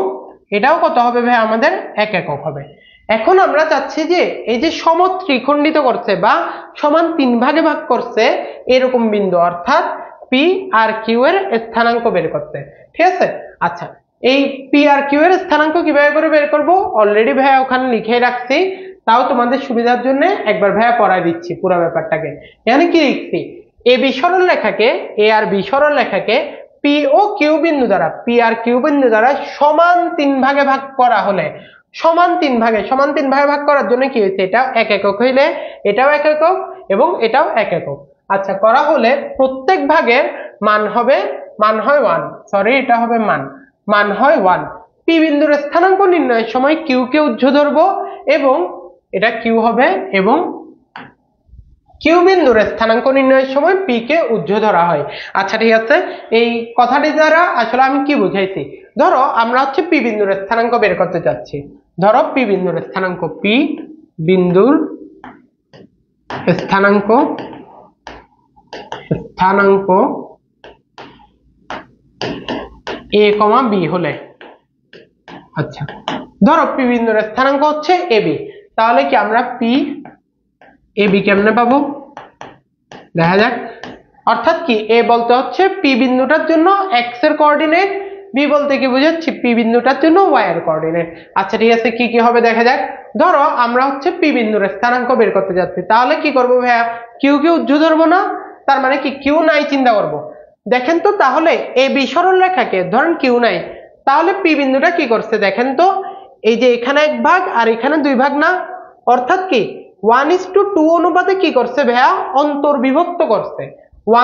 এটাও কত হবে ভাই আমাদের 1 একক হবে। এখন আমরা চাচ্ছি যে এই যে সমত্রিখণ্ডিত করছে বা সমান 3 ভাগে ভাগ করছে এরকম বিন্দু, অর্থাৎ p আর q এর স্থানাঙ্ক বের করতে, ঠিক আছে। আচ্ছা এই p আর q এর স্থানাঙ্ক কিভাবে করে বের করব, অলরেডি ভাইয়া ওখানে লিখে রাখছি, তাও তোমাদের সুবিধার জন্য একবার ভাইয়া পড়ায় দিচ্ছি পুরো ব্যাপারটাকে। এখানে কি লিখছি, ab সরল রেখাকে, a আর b সরল রেখাকে p ও q বিন্দু দ্বারা, p আর q বিন্দু দ্বারা সমান 3 ভাগে ভাগ করা হলে, সমান 3 ভাগে ভাগ করার জন্য কি হয়েছে, এটা 1 একক হইলে এটাও 1 একক এবং এটাও 1 একক। আচ্ছা করা হলে প্রত্যেক ভাগের মান হয় 1, সরি এটা হবে মান হয় 1। p বিন্দুর স্থানাঙ্ক নির্ণয়ের সময় q কে উহ্য ধরবো এবং এটা q হবে, এবং q বিন্দুর স্থানাঙ্ক নির্ণয়ের সময় p কে উহ্য ধরা হয়। আচ্ছা ঠিক আছে, এই কথাটি দ্বারা আসলে আমি কি বুঝাইছি, ধরো আমরা হচ্ছে p বিন্দুর স্থানাঙ্ক বের করতে যাচ্ছি, ধরো p বিন্দুর স্থানাঙ্ক, p বিন্দুর স্থানাঙ্ক a, b হলে, আচ্ছা ধরো p বিন্দুর স্থানাঙ্ক হচ্ছে ab, তাহলে কি আমরা p ab কেমনে পাবো দেখা যাক। অর্থাৎ কি a বলতে হচ্ছে p বিন্দুটার জন্য x এর কোঅর্ডিনেট, b বলতে কি বুঝাচ্ছি p বিন্দুটার জন্য y এর কোঅর্ডিনেট। আচ্ছা ঠিক আছে কি কি হবে দেখা যাক। ধরো আমরা হচ্ছে p বিন্দুর স্থানাঙ্ক বের করতে যাচ্ছি, তাহলে কি করব ভাইয়া, q কে উহ্য ধরবো না, তার মানে কি q নাই চিন্তা করব। দেখেন তো তাহলে ab সরল রেখাকে ধরেন q নাই, তাহলে পি বিন্দুটা কি করছে দেখেন তো, এই যে এখানে 1 ভাগ আর এখানে 2 ভাগ না, অর্থাৎ কি 1:2 অনুপাতে কি করছে ভাইয়া, অন্তর্বিভক্ত করছে।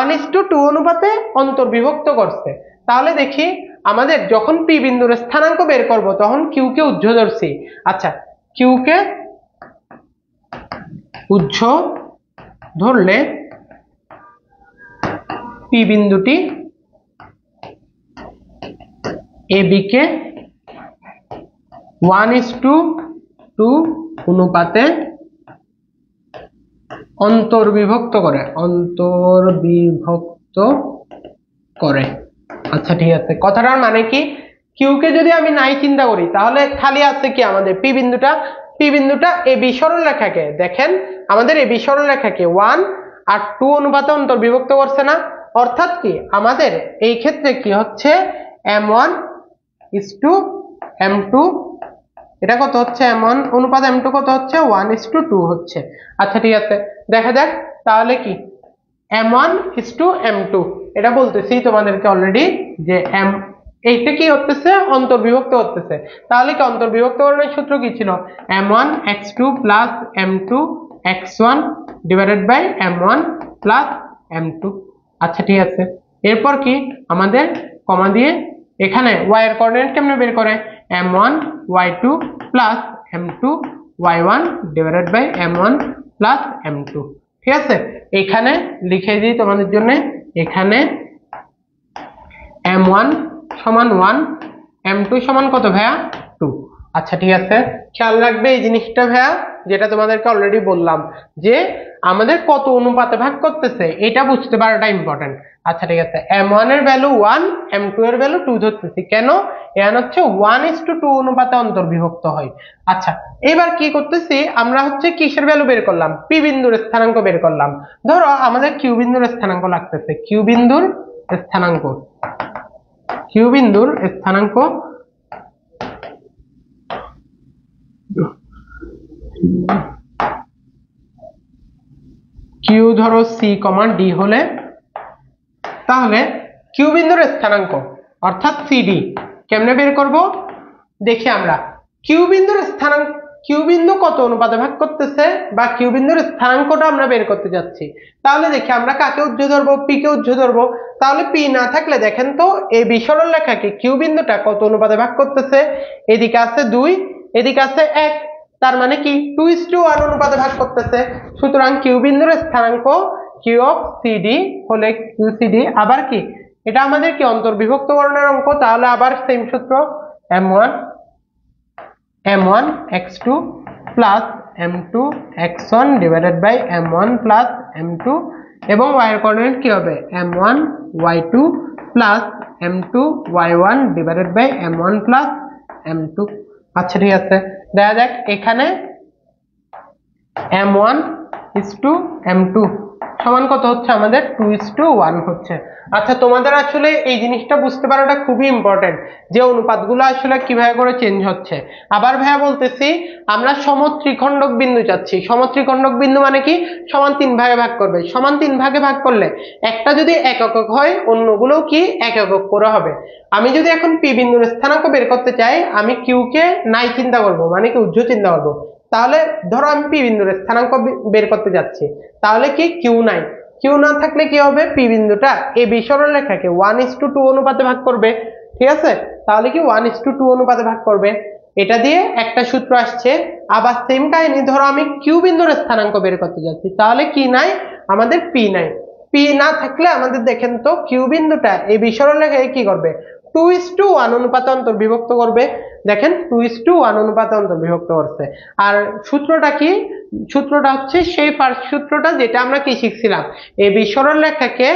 1:2 অনুপাতে অন্তর্বিভক্ত করছে। তাহলে দেখি আমাদের যখন পি বিন্দুর স্থানাঙ্ক বের করব তখন কিউ কে উহ্য ধরছি। আচ্ছা, কিউ কে উহ্য ধরলে পি বিন্দুটি এ বি কে 1:2 অনুপাতে অন্তর্বিভক্ত করে, আচ্ছা ঠিক আছে, কথাটার মানে কি, কিউ কে যদি আমি নাই চিন্তা করি তাহলে খালি আছে কি আমাদের পি বিন্দুটা এ বি সরলরেখাকে, দেখেন আমাদের এ বি সরলরেখাকে 1 আর 2 অনুপাতে অন্তর্বিভক্ত করছে না, অর্থাৎ কি আমাদের এই ক্ষেত্রে কি হচ্ছে m1:m2, এটা কত হচ্ছে m1 অনুপাত m2 কত হচ্ছে 1:2 হচ্ছে। আচ্ছা ঠিক আছে, দেখা যাক তাহলে কি m1:m2, এটা বলতেছি তোমাদেরকে অলরেডি যে এইটা কি হতেছে, অন্তর্বিভক্ত হতেছে। তাহলে কি অন্তর্বিভক্তকরণের সূত্র কি ছিল, m1x2 plus m2x1 divided by m1 plus m2। আচ্ছা ঠিক আছে, এরপর কি আমাদের কমা দিয়ে এখানে y এর কোঅর্ডিনেট কেমনে বের করে, m1 y2 plus m2 y1 divided by m1 plus m2। ঠিক আছে, এখানে লিখে দিই তোমাদের জন্য, এখানে m1 সমান 1, m2 সমান কত ভাইয়া 2। আচ্ছা ঠিক আছে, খেয়াল রাখবে এই জিনিসটা ভাইয়া, যেটা তোমাদেরকে অলরেডি বললাম যে আমাদের কত অনুপাতে ভাগ করতেছে এটা বুঝতে পারাটা ইম্পর্টেন্ট। আচ্ছা ঠিক আছে, m1 এর ভ্যালু 1, m2 এর ভ্যালু 2 ধরতেছি, কেন, এখানে হচ্ছে 1:2 অনুপাতে অন্তর্বিভক্ত হয়। আচ্ছা, এবার কি করতেছি আমরা হচ্ছে কিসের ভ্যালু বের করলাম, পি বিন্দুর স্থানাঙ্ক বের করলাম। ধরো আমাদের কিউ বিন্দুর স্থানাঙ্ক লাগতেছে, কিউ বিন্দুর স্থানাঙ্ক কিউ ধরো সি কমা ডি হলে, তাহলে কিউ বিন্দুর স্থানাঙ্ক অর্থাৎ সিডি কেমনে বের করব, দেখি আমরা কিউ বিন্দু কত অনুপাতে ভাগ করতেছে বা কিউ বিন্দুর স্থানাঙ্কটা আমরা বের করতে যাচ্ছি। তাহলে দেখি আমরা কাকে উহ্য ধরবো, পি কে উহ্য ধরবো। তাহলে পি না থাকলে দেখেন তো এই বি সরলরেখাকে কিউ বিন্দুটা কত অনুপাতে ভাগ করতেছে, এদিকে আছে 2, এদিকে আছে 1, তার মানে কি 2:1 অনুপাতে ভাগ করতেছে। সুতরাং কিউ বিন্দুর স্থানাঙ্ক কিউ অফ সিডি হলে কিউসিডি, আবার কি এটা আমাদের কি অন্তর্বিভক্ত করণের অঙ্ক, তাহলে আবার সেম সূত্র, m1x2 plus m2x1 divided by m1 plus m2, এবং y এর কোঅর্ডিনেট কি হবে m1y2 plus m2y1 divided by m1 plus m2। আচ্ছা ঠিক আছে, দেখা যাক এখানে m1:m2 সমান কত হচ্ছে আমাদের 2:1 হচ্ছে। আচ্ছা, তোমাদের আসলে এই জিনিসটা বুঝতে পারাটা খুবই ইম্পর্টেন্ট যে অনুপাতগুলো আসলে কিভাবে করে চেঞ্জ হচ্ছে। আবার ভাইয়া বলতেছি, আমরা সমত্রিখণ্ডক বিন্দু চাচ্ছি। সমত্রিখণ্ডক বিন্দু মানে কি, সমান 3 ভাগে ভাগ করবে, সমান 3 ভাগে ভাগ করলে একটা যদি একক হয় অন্যগুলোও কি একক করে হবে। আমি যদি এখন পি বিন্দুর স্থানাঙ্ক বের করতে চাই, আমি কিউ কে নাই চিন্তা করব, মানে কি উহ্য চিন্তা করব। তাহলে ধরো আমি পি বিন্দুর স্থানাঙ্ক বের করতে যাচ্ছি, তাহলে কি কিউ নাই, কিউ না থাকলে কি হবে, পি বিন্দুটা এ বি সরলরেখাকে 1:2 অনুপাতে ভাগ করবে। ঠিক আছে, তাহলে কি 1:2 অনুপাতে ভাগ করবে, এটা দিয়ে একটা সূত্র আসছে। আবার সেম কাহিনী, ধরো আমি কিউ বিন্দুর স্থানাঙ্ক বের করতে যাচ্ছি, তাহলে কি নাই আমাদের পি নাই, পি না থাকলে আমাদের দেখেন তো কিউ বিন্দুটা এই বি সরলরেখায় কি করবে 2:1 অনুপাতে অন্তর্বিভক্ত করবে। দেখেন 2:1 অনুপাতে অন্তর্বিভক্ত করছে। আর সূত্রটা কি, সূত্রটা হচ্ছে সেই ফার্স্ট সূত্রটা যেটা আমরা কি শিখছিলাম, এই বি সরলরেখাকে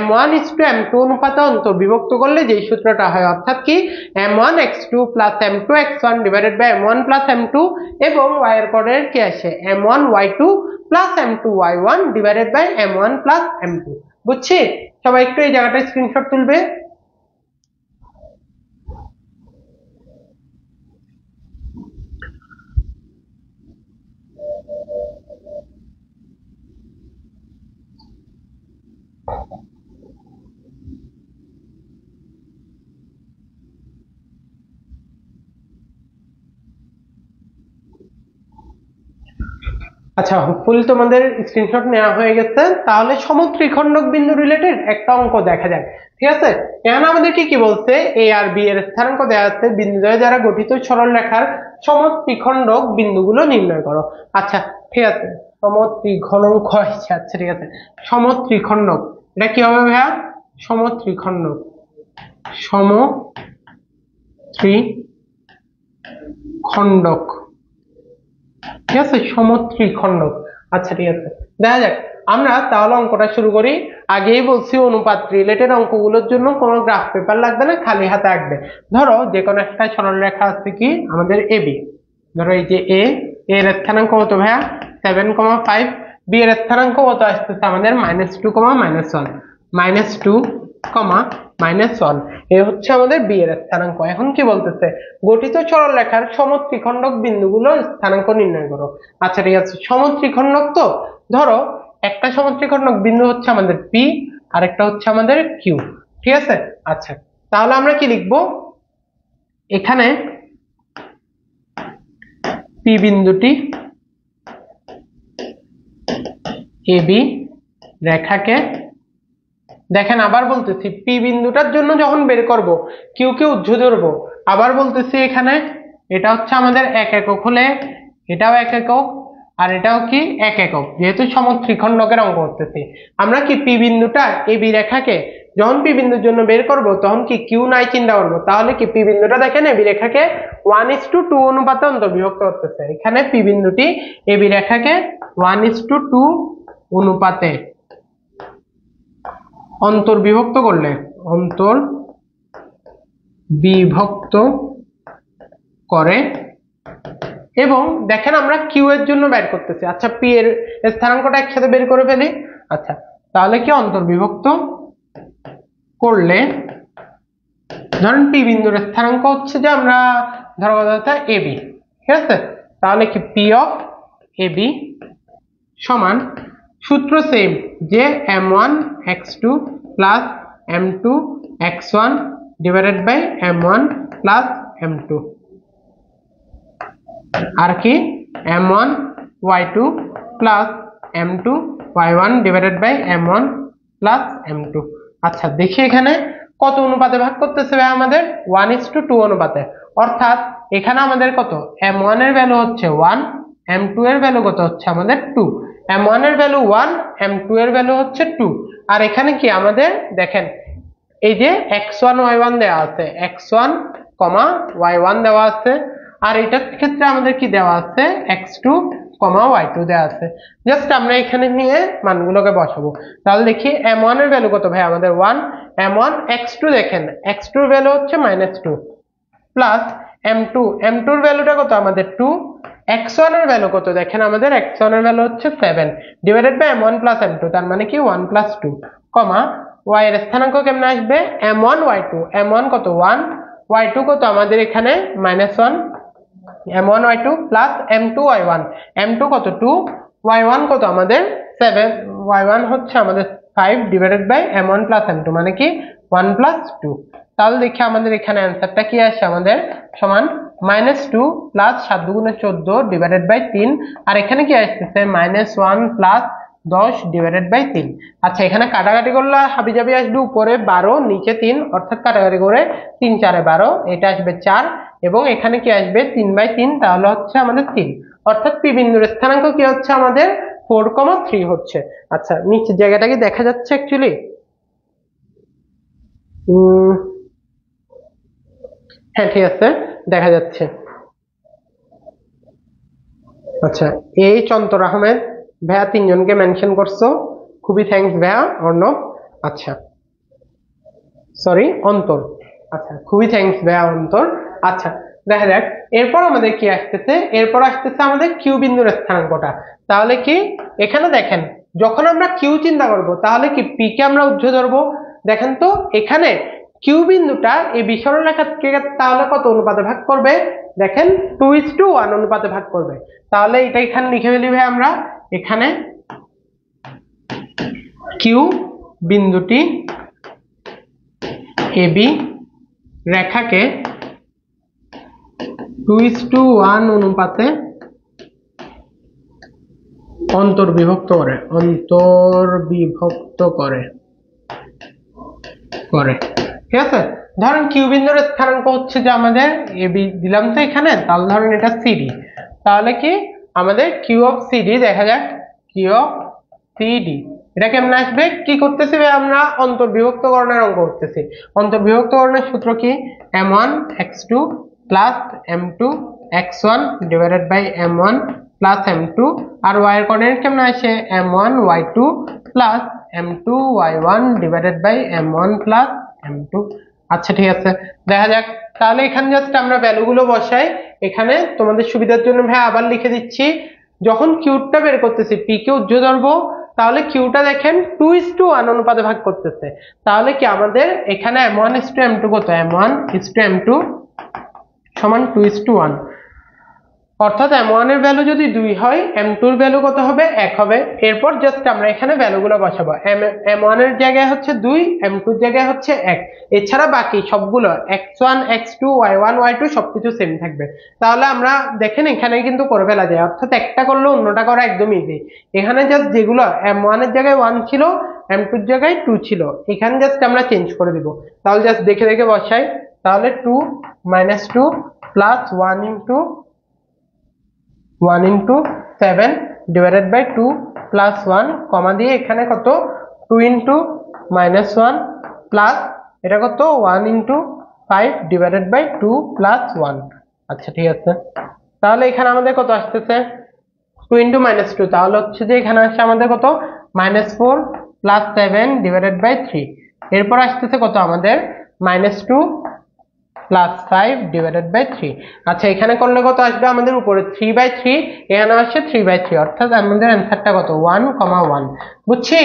m1:m2 অনুপাতে অন্তর্বিভক্ত করলে যে সূত্রটা হয়, অর্থাৎ কি m1x2 plus m2x1 divided by m1 plus m2, এবং y এর কোঅর্ডিনেট কি আসে m1y2 plus m2y1 divided by m1 plus m2। বুঝছি, সবাই একটু এই জায়গাটা স্ক্রিনশট তুলবে। আচ্ছা, হোপফুলি তোমাদের স্ক্রিনশট নেওয়া হয়ে গেছে। তাহলে সমত্রিখণ্ডক বিন্দু রিলেটেড একটা অঙ্ক দেখা যাক। ঠিক আছে, এখানে আমাদেরকে কি বলছে, এ আর বি এর স্থানাঙ্ক দেওয়া আছে, বিন্দুদ্বয় দ্বারা গঠিত সরল রেখার সমত্রিখণ্ডক বিন্দুগুলো নির্ণয় করো। আচ্ছা ঠিক আছে, সমত্রিঘনক, আচ্ছা ঠিক আছে, সমত্রিখণ্ডক এটা কি হবে ভাইয়া? সমত্রিখণ্ডক, সমত্রিখণ্ডক, ঠিক আছে, সমত্রিখণ্ডক। আচ্ছা ঠিক আছে, দেখা যাক। আমরা তাহলে অঙ্কটা শুরু করি। আগেই বলছি অনুপাত রিলেটেড অঙ্কগুলোর জন্য কোনো গ্রাফ পেপার লাগবে না, খালি হাতে আঁকবে। ধরো যে কোনো একটা সরল রেখা আছে কি আমাদের এবি, ধরো এই যে এর স্থানাঙ্ক কত ভাইয়া 7,5, বি এর স্থানাঙ্ক কত আসতেছে আমাদের -2, -1, -2, -1, এ হচ্ছে আমাদের বি এর স্থানাঙ্ক। এখন কি বলতেছে, গঠিত সরল রেখার সমত্রিখণ্ডক বিন্দুগুলো স্থানাঙ্ক নির্ণয় করো। আচ্ছা ঠিক আছে, সমত্রিখণ্ডক তো ধরো একটা সমত্রিখণ্ডক বিন্দু হচ্ছে আমাদের পি, আর একটা হচ্ছে আমাদের কিউ। ঠিক আছে, আচ্ছা তাহলে আমরা কি লিখবো, এখানে পি বিন্দুটি এবি রেখাকে, দেখেন আবার বলতেছি পি বিন্দুটার জন্য যখন বের করব কিউ কে উজ্জ্ব ধরবো, আবার বলতেছি এখানে এটা হচ্ছে আমাদের 1 একক হলে এটাও 1 একক, আর এটাও কি 1 একক, যেহেতু সমত্রিখণ্ডকের অঙ্ক করতেছি। আমরা কি পি বিন্দুটা এবি রেখাকে যখন পি বিন্দুর জন্য বের করব তখন কি কিউ নাই চিন্তা করবো, তাহলে কি পি বিন্দুটা দেখেন এবি রেখাকে 1:2 অনুপাতে অন্তর্বিভক্ত করতেছে। এখানে পি বিন্দুটি এবি রেখাকে 1:2 অনুপাতে অন্তর্বিভক্ত করলে, অন্তর্বিভক্ত করে, এবং দেখেন আমরা কিউ এর জন্য বের করতেছি। আচ্ছা পি এর স্থানাঙ্কটা একসাথে বের করে ফেলি। আচ্ছা তাহলে কি অন্তর্বিভক্ত করলে, ধরেন পি বিন্দুর স্থানাঙ্ক হচ্ছে যে আমরা ধরো কথা এবি, ঠিক আছে, তাহলে কি পি অফ এবি সমান, সূত্র সেম যে m1 x2 plus m2 x1 divided by m1 plus m2, আর কি m1 y2 plus m2 y1 divided by m1 plus m2। আচ্ছা দেখি এখানে কত অনুপাতে ভাগ করতেছে ভাই আমাদের 1:2 অনুপাতে, অর্থাৎ এখানে আমাদের কত m1 এর ভ্যালু হচ্ছে 1, m2 এর ভ্যালু কত হচ্ছে আমাদের 2, m1 এর ভ্যালু 1, m2 এর ভ্যালু হচ্ছে 2, আর এখানে কি আমাদের দেখেন এই যে x1 y1 দেওয়া আছে, x1, y1 দেওয়া আছে, আর এটার ক্ষেত্রে আমাদের কি দেওয়া আছে x2, y2 দেওয়া আছে। জাস্ট আমরা এখানে নিয়ে মানগুলোকে বসাবো। তাহলে দেখি m1 এর ভ্যালু কত ভাই আমাদের 1, m1 x2 দেখেন x2 এর ভ্যালু হচ্ছে -2 প্লাস m2 এর ভ্যালুটা কত আমাদের 2, x1 এর ভ্যালু কত দেখেন আমাদের x1 এর ভ্যালু হচ্ছে 7 divided by m1 plus m2, তার মানে কি 1 প্লাস 2, y এর স্থানাঙ্ক কেমনে আসবে m1 y2, m1 কত 1, y2 কত আমাদের এখানে -1, m1 y2 plus m2 y1, m2 কত 2, y1 কত আমাদের 7, y1 হচ্ছে আমাদের 5 divided by m1 plus m2, মানে কি 1 প্লাস 2। তাহলে দেখি আমাদের এখানে অ্যান্সারটা কি আসে আমাদের সমান -2 প্লাস 7 দুগুণে 14 ডিভাইডেড বাই 3, আর এখানে কি আসতেছে -1 প্লাস 10 ডিভাইডেড বাই 3। আচ্ছা এখানে কাটাকাটি করলে হাবিজাবি আসবে, উপরে 12 নিচে 3, অর্থাৎ কাটাকাটি করে 3 4 12, এটা আসবে 4, এবং এখানে কি আসবে 3/3, তাহলে হচ্ছে আমাদের 3, অর্থাৎ পি বিন্দুর স্থানাঙ্ক কি হচ্ছে আমাদের 4,3 হচ্ছে। আচ্ছা নিচের জায়গাটা কি দেখা যাচ্ছে অ্যাকচুয়ালি? হ্যাঁ ঠিক আছে, দেখা যাচ্ছে। আচ্ছা এই চন্তর আহমেদ ভাইয়া 3 জনকে মেনশন করছো, খুবই থ্যাঙ্কস ভাইয়া। অর্ণব, আচ্ছা সরি অন্তর, আচ্ছা খুবই থ্যাঙ্কস ভাইয়া অন্তর। আচ্ছা দেখা যাক এরপর আমাদের কি আসতেছে, এরপর আসতেছে আমাদের কিউ বিন্দুর স্থানাঙ্কটা। তাহলে কি এখানে দেখেন যখন আমরা কিউ চিন্তা করব তাহলে কি পি কে আমরা উজ্জ্ব ধরবো, দেখেন তো এখানে কিউ বিন্দুটা এই বিষরণ রেখাকে তাহলে কত অনুপাতে ভাগ করবে, দেখেন 2:1 অনুপাতে ভাগ করবে। তাহলে এটা এখানে লিখে ফেলি ভাই আমরা, এখানে কিউ বিন্দুটি এবি রেখাকে 2:1 অনুপাতে অন্তর্বিভক্ত করে ঠিক আছে। ধরেন কিউ বিন্দুর স্থানাঙ্ক হচ্ছে যে আমাদের এ বি দিলাম তো এখানে, তাহলে ধরেন এটা সিডি, তাহলে কি আমাদের কিউ অফ সিডি, দেখা যাক কিউ অফ সিডি এটা কেমন আসবে। কি করতেছি আমরা অন্তর্বিভক্তকরণের অঙ্ক করতেছি। অন্তর্বিভক্তকরণের সূত্র কি, m1 x2 plus m2 x1 divided by m1 plus m2, আর y এর কোঅর্ডিনেট কেমন আসে m1 y2 plus m2 y1 divided by m1 plus m2। আচ্ছা ঠিক আছে, দেখা যাক। তাহলে এখানে জাস্ট আমরা ভ্যালুগুলো বসাই। এখানে তোমাদের সুবিধার জন্য ভাই আবার লিখে দিচ্ছি, যখন কিউটা বের করতেছি পি কে উজ্জ্ব ধরবো, তাহলে কিউটা দেখেন 2:1 অনুপাতে ভাগ করতেছে। তাহলে কি আমাদের এখানে m1:m2 কত, m1:m2 সমান 2:1, অর্থাৎ m1 এর ভ্যালু যদি 2 হয় m2 এর ভ্যালু কত হবে, 1 হবে। এরপর জাস্ট আমরা এখানে ভ্যালুগুলো বসাবো, m1 এর জায়গায় হচ্ছে 2, m2 এর জায়গায় হচ্ছে 1, এছাড়া বাকি সবগুলো x1 x2 y1 y2 সবকিছু সেম থাকবে। তাহলে আমরা দেখেন এখানে কিন্তু করে ফেলা যায়, অর্থাৎ একটা করলে অন্যটা করা একদম ইজি। এখানে জাস্ট যেগুলো m1 এর জায়গায় 1 ছিল, m2 এর জায়গায় 2 ছিল, এখানে জাস্ট আমরা চেঞ্জ করে দিব। তাহলে জাস্ট দেখে দেখে বসাই, তাহলে 2 - 2 plus 1 into 7 divided by 2 plus 1 কমা দিয়ে এখানে কত 2 into -1 প্লাস এটা কত 1 into 5 divided by 2 plus 1। আচ্ছা ঠিক আছে, তাহলে এখানে আমাদের কত আসতেছে 2 into -2, তাহলে হচ্ছে যে এখানে আসছে আমাদের কত -4 plus 7 divided by 3। এরপর আসতেছে কত আমাদের -2 প্লাস 5 ডিভাইডেড বাই 3। আচ্ছা এখানে করলে কত আসবে আমাদের, উপরে 3/3, এখানে আসছে 3/3, অর্থাৎ আমাদের অ্যান্সারটা কত 1,1। বুঝছি?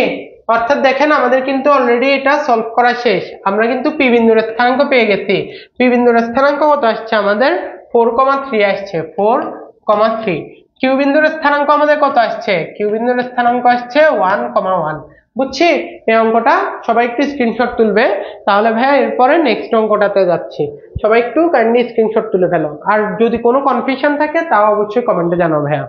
অর্থাৎ দেখেন আমাদের কিন্তু অলরেডি এটা সলভ করা শেষ, আমরা কিন্তু পি বিন্দুর স্থানাঙ্ক পেয়ে গেছি। পি বিন্দুর স্থানাঙ্ক কত আসছে আমাদের 4,3 আসছে, 4,3। কিউ বিন্দুর স্থানাঙ্ক আমাদের কত আসছে, কিউ বিন্দুর স্থানাঙ্ক আসছে 1,1। বুঝছি? এই অঙ্কটা সবাই একটু স্ক্রিনশট তুলবে, তাহলে ভাইয়া এরপরে নেক্সট অঙ্কটাতে যাচ্ছি। সবাই একটু কাইন্ডলি স্ক্রিনশট তুলে ফেলো, আর যদি কোনো কনফিউশন থাকে তাও অবশ্যই কমেন্টে জানাও ভাইয়া।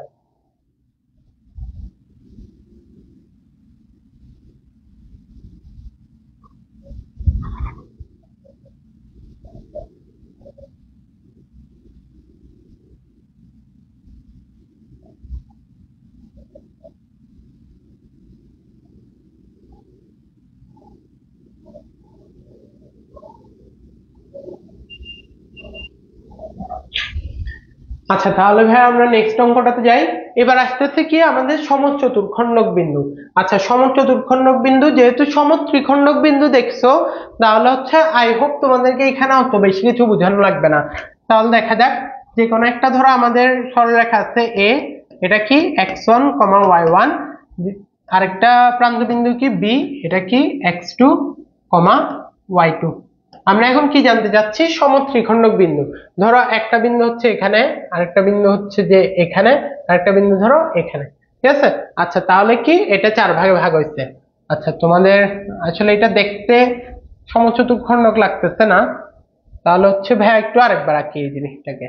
আচ্ছা তাহলে ভাই আমরা নেক্সট অঙ্কটাতে যাই। এবার আসতেছে কি আমাদের সমচতুর্খণ্ডক বিন্দু। আচ্ছা সমচতুর্খণ্ডক বিন্দু, যেহেতু সমত্রিখণ্ডক বিন্দু দেখছো, তাহলে হচ্ছে আই হোপ তোমাদেরকে এখানে অত বেশি কিছু বোঝানো লাগবে না। তাহলে দেখা যাক, যে কোনো একটা ধরো আমাদের সরলরেখা আছে এ, এটা কি x1, y1, আরেকটা প্রান্ত বিন্দু কি বি, এটা কি x2, y2। আমরা এখন কি জানতে যাচ্ছি, সমত্রিখণ্ডক বিন্দু। ধরো একটা বিন্দু হচ্ছে এখানে, আরেকটা বিন্দু হচ্ছে যে এখানে, আরেকটা বিন্দু ধরো এখানে, ঠিক আছে। আচ্ছা তাহলে কি এটা 4 ভাগে ভাগ হয়েছে। আচ্ছা তোমাদের আসলে এটা দেখতে সমচতুর্খণ্ডক লাগতেছে না, তাহলে হচ্ছে ভাইয়া একটু আরেকবার আঁকি এই জিনিসটাকে।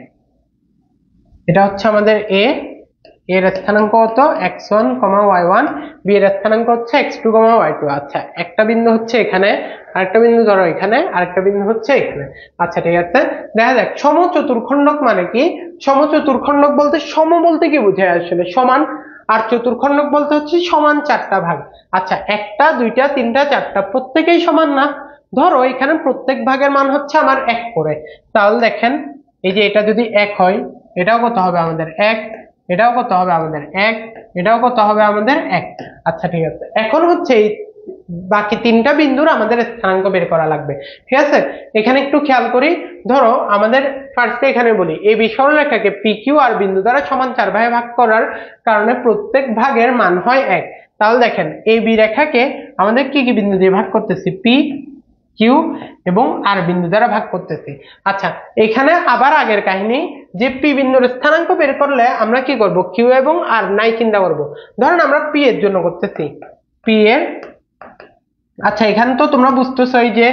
এটা হচ্ছে আমাদের এ, এর স্থানাঙ্ক কত x1, y1, বি এর স্থানাঙ্ক হচ্ছে x2, y2। আচ্ছা একটা বিন্দু হচ্ছে এখানে, আরেকটা বিন্দু ধরো এখানে, আরেকটা বিন্দু হচ্ছে এখানে। আচ্ছা ঠিক আছে, দেখা যাক সমচতুর্খণ্ডক মানে কি। সমচতুর্খণ্ডক বলতে সম বলতে কি বোঝায় আসলে সমান, আর চতুর্খণ্ডক বলতে হচ্ছে সমান 4টা ভাগ। আচ্ছা 1টা 2টা 3টা 4টা প্রত্যেকেই সমান না, ধরো এখানে প্রত্যেক ভাগের মান হচ্ছে আমার 1 করে। তাহলে দেখেন এই যে এটা যদি 1 হয়, এটাও কত হবে আমাদের 1, এটাও কত হবে আমাদের 1, এটাও কত হবে আমাদের 1। আচ্ছা ঠিক আছে, এখন হচ্ছে এই বাকি 3টা বিন্দুর আমাদের স্থানাঙ্ক বের করা লাগবে, ঠিক আছে। এখানে একটু খেয়াল করি, ধরো আমাদের ফার্স্টে এখানে বলি এই সরলরেখাকে পি কিউ আর বিন্দু দ্বারা সমান 4 ভাগে ভাগ করার কারণে প্রত্যেক ভাগের মান হয় 1। তাহলে দেখেন এই বি রেখাকে আমাদের কি কি বিন্দু দিয়ে ভাগ করতেছি, পি কিউ এবং আর বিন্দু দ্বারা ভাগ করতেছি। আচ্ছা এখানে আবার আগের কাহিনী, যে পি বিন্দুর স্থানাঙ্ক বের করলে আমরা কি করব, কিউ এবং আর নাই চিন্তা করব। ধরেন আমরা পি এর জন্য করতেছি, পি এর। আচ্ছা এখানে তো তোমরা বুঝতেছই যে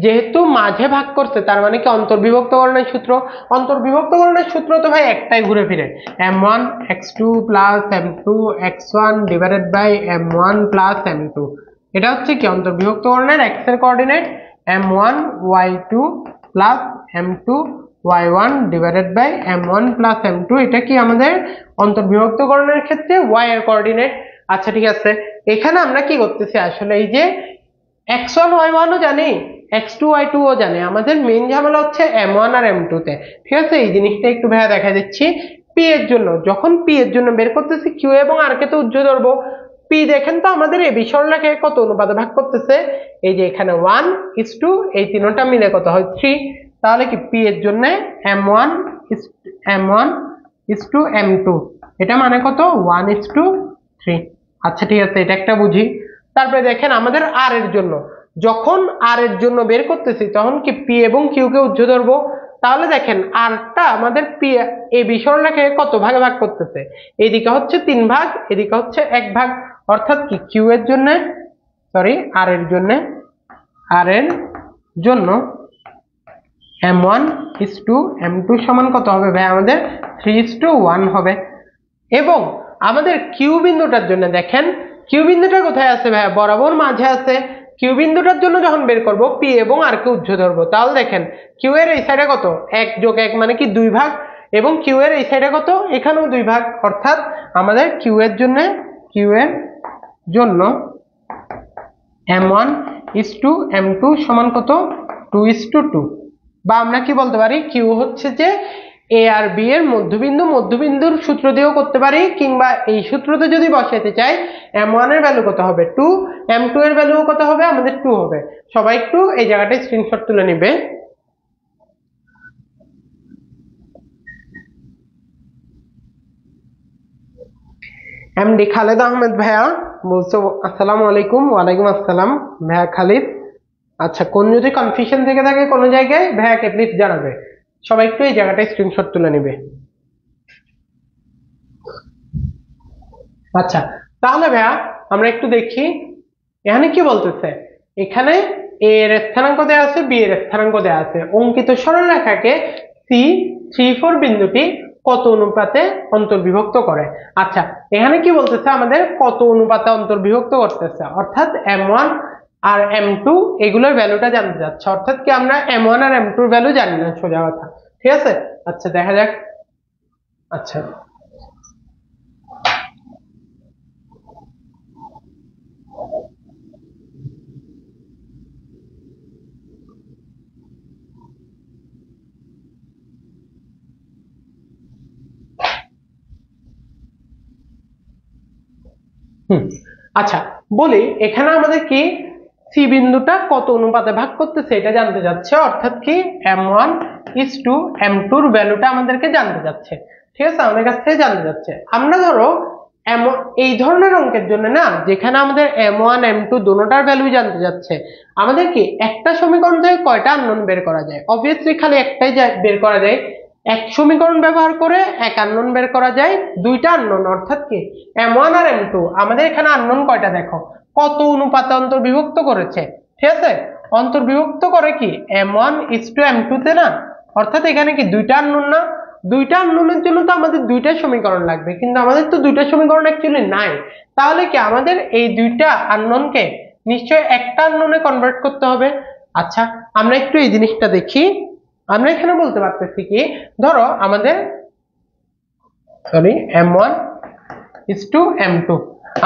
যেহেতু মাঝে ভাগ করছে তার মানে কি অন্তর্বিভক্তকরণের সূত্র। অন্তর্বিভক্তকরণের সূত্র তো ভাই একটাই ঘুরে ফিরে, m1 x2 plus m2 x1 divided by m1 plus m2। এটা হচ্ছে কি অন্তর্বিভক্তকরণের x এর coordinate m1 y2 plus m2 y1 divided by m1 plus m2। এটা কি আমাদের অন্তর্বিভক্তকরণের ক্ষেত্রে y এর কোঅর্ডিনেট। আচ্ছা ঠিক আছে, এখানে আমরা কি করতেছি আসলে এই যে x1 y1 ও জানি, x2 y2 ও জানি, আমাদের মেইন ঝামেলা হচ্ছে m1 আর m2 তে। ঠিক আছে, এই জিনিসটা একটু ভাইয়া দেখা দিচ্ছি। p এর জন্য যখন p এর জন্য বের করতেছি q এবং r কে তো উজ্জ্ব ধরবো। p দেখেন তো আমাদের এই সরলরেখাকে কত অনুপাতে ভাগ করতেছে, এই যে এখানে 1:2, এই তিনটা মিলে কত হয় 3। তাহলে কি p এর জন্য m1 m2, এটা মানে কত 1:3। আচ্ছা ঠিক আছে, এটা একটা বুঝি। তারপরে দেখেন আমাদের আর এর জন্য, যখন আর এর জন্য বের করতেছি তখন কি p এবং q কে উজ্জ্ব ধরবো। তাহলে দেখেন আরটা আমাদের p এই সরলরেখাকে কত ভাগে ভাগ করতেছে, এইদিকে হচ্ছে 3 ভাগ, এদিকে হচ্ছে 1 ভাগ। অর্থাৎ কি q এর জন্য আর এর জন্য m1:m2 সমান কত হবে ভাই আমাদের 3:1 হবে। এবং আমাদের কিউ বিন্দুটার জন্য দেখেন কিউ বিন্দুটা কোথায় আছে ভাই, বরাবর মাঝে আছে। কিউ বিন্দুটার জন্য যখন বের করব পি এবং আর কে উজ্জ্ব ধরবো, তাহলে দেখেন কিউ এর এই সাইডে কত 1 + 1 মানে কি 2 ভাগ, এবং কিউ এর এই সাইডে কত এখানেও 2 ভাগ। অর্থাৎ আমাদের কিউ এর জন্য m1:m2 সমান কত 2:2। বা আমরা কি বলতে পারি, কিউ হচ্ছে যে এ আর বি এর মধ্যবিন্দুর সূত্র দিয়েও করতে পারি, কিংবা এই সূত্রতে যদি বসাতে চাই m1 এর ভ্যালু কত হবে 2, m2 এর ভ্যালু কত হবে আমাদের 2 হবে। সবাই একটু এই জায়গাটায় স্ক্রিনশট তুলে নেবে। এমডি খালেদ আহমেদ ভাইয়া বলছো আসসালামু আলাইকুম। ওয়ালাইকুম আসসালাম ভাইয়া খালিদ। আচ্ছা, কোন যদি কনফিউশন থেকে থাকে কোনো জায়গায় ভাইয়াকে প্লিজ জানাবে। সবাই একটু এই জায়গাটায় স্ক্রিনশট তুলে নেবে। আচ্ছা, তাহলে ভাইয়া আমরা একটু দেখি এখানে কি বলতেছে। এখানে এ এর স্থানাঙ্ক দেওয়া আছে, বি এর স্থানাঙ্ক দেওয়া আছে। অঙ্কিত সরলরেখাকে C3-4 বিন্দুটি কত অনুপাতে অন্তর্বিভক্ত করে। আচ্ছা, এখানে কি বলতেছে আমাদের কত অনুপাতে অন্তর্বিভক্ত করতেছে, অর্থাৎ m1 আর m2 এগুলোর ভ্যালুটা জানতে যাচ্ছে। অর্থাৎ কি আমরা m1 আর m2 এর ভ্যালু জানি না, সোজা কথা। ঠিক আছে, আচ্ছা দেখা যাক। আচ্ছা আচ্ছা বলি, এখানে আমাদের কি সি বিন্দুটা কত অনুপাতে ভাগ করতেছে এটা জানতে যাচ্ছে। অর্থাৎ কি m1:m2 এর ভ্যালুটা আমাদেরকে জানতে যাচ্ছে। ঠিক আছে, আমাদের কাছ থেকে জানতে যাচ্ছে। আমরা ধরো এই ধরনের অঙ্কের জন্য না, যেখানে আমাদের m1 m2 দুটোটার ভ্যালু জানতে যাচ্ছে, আমাদের কি একটা সমীকরণ থেকে কয়টা আননোন বের করা যায়? অবভিয়াসলি খালি একটাই বের করা যায়। এক সমীকরণ ব্যবহার করে এক আননোন বের করা যায়, দুইটা আননোন। অর্থাৎ কি m1 আর m2 আমাদের এখানে আননোন কয়টা দেখো, কত অনুপাতে অন্তর্বিভক্ত করেছে। ঠিক আছে, অন্তর্বিভক্ত করে কি m1:m2 তে না। অর্থাৎ এখানে কি দুইটা আননোন না, দুইটা আননোনের জন্য তো আমাদের দুইটা সমীকরণ লাগবে, কিন্তু আমাদের তো দুইটা সমীকরণ অ্যাকচুয়ালি নাই। তাহলে কি আমাদের এই দুইটা আননোনকে নিশ্চয় একটা আননোনে কনভার্ট করতে হবে। আচ্ছা, আমরা একটু এই জিনিসটা দেখি। আমরা এখানে বলতে পারতেছি কি, ধরো আমাদের m1:m2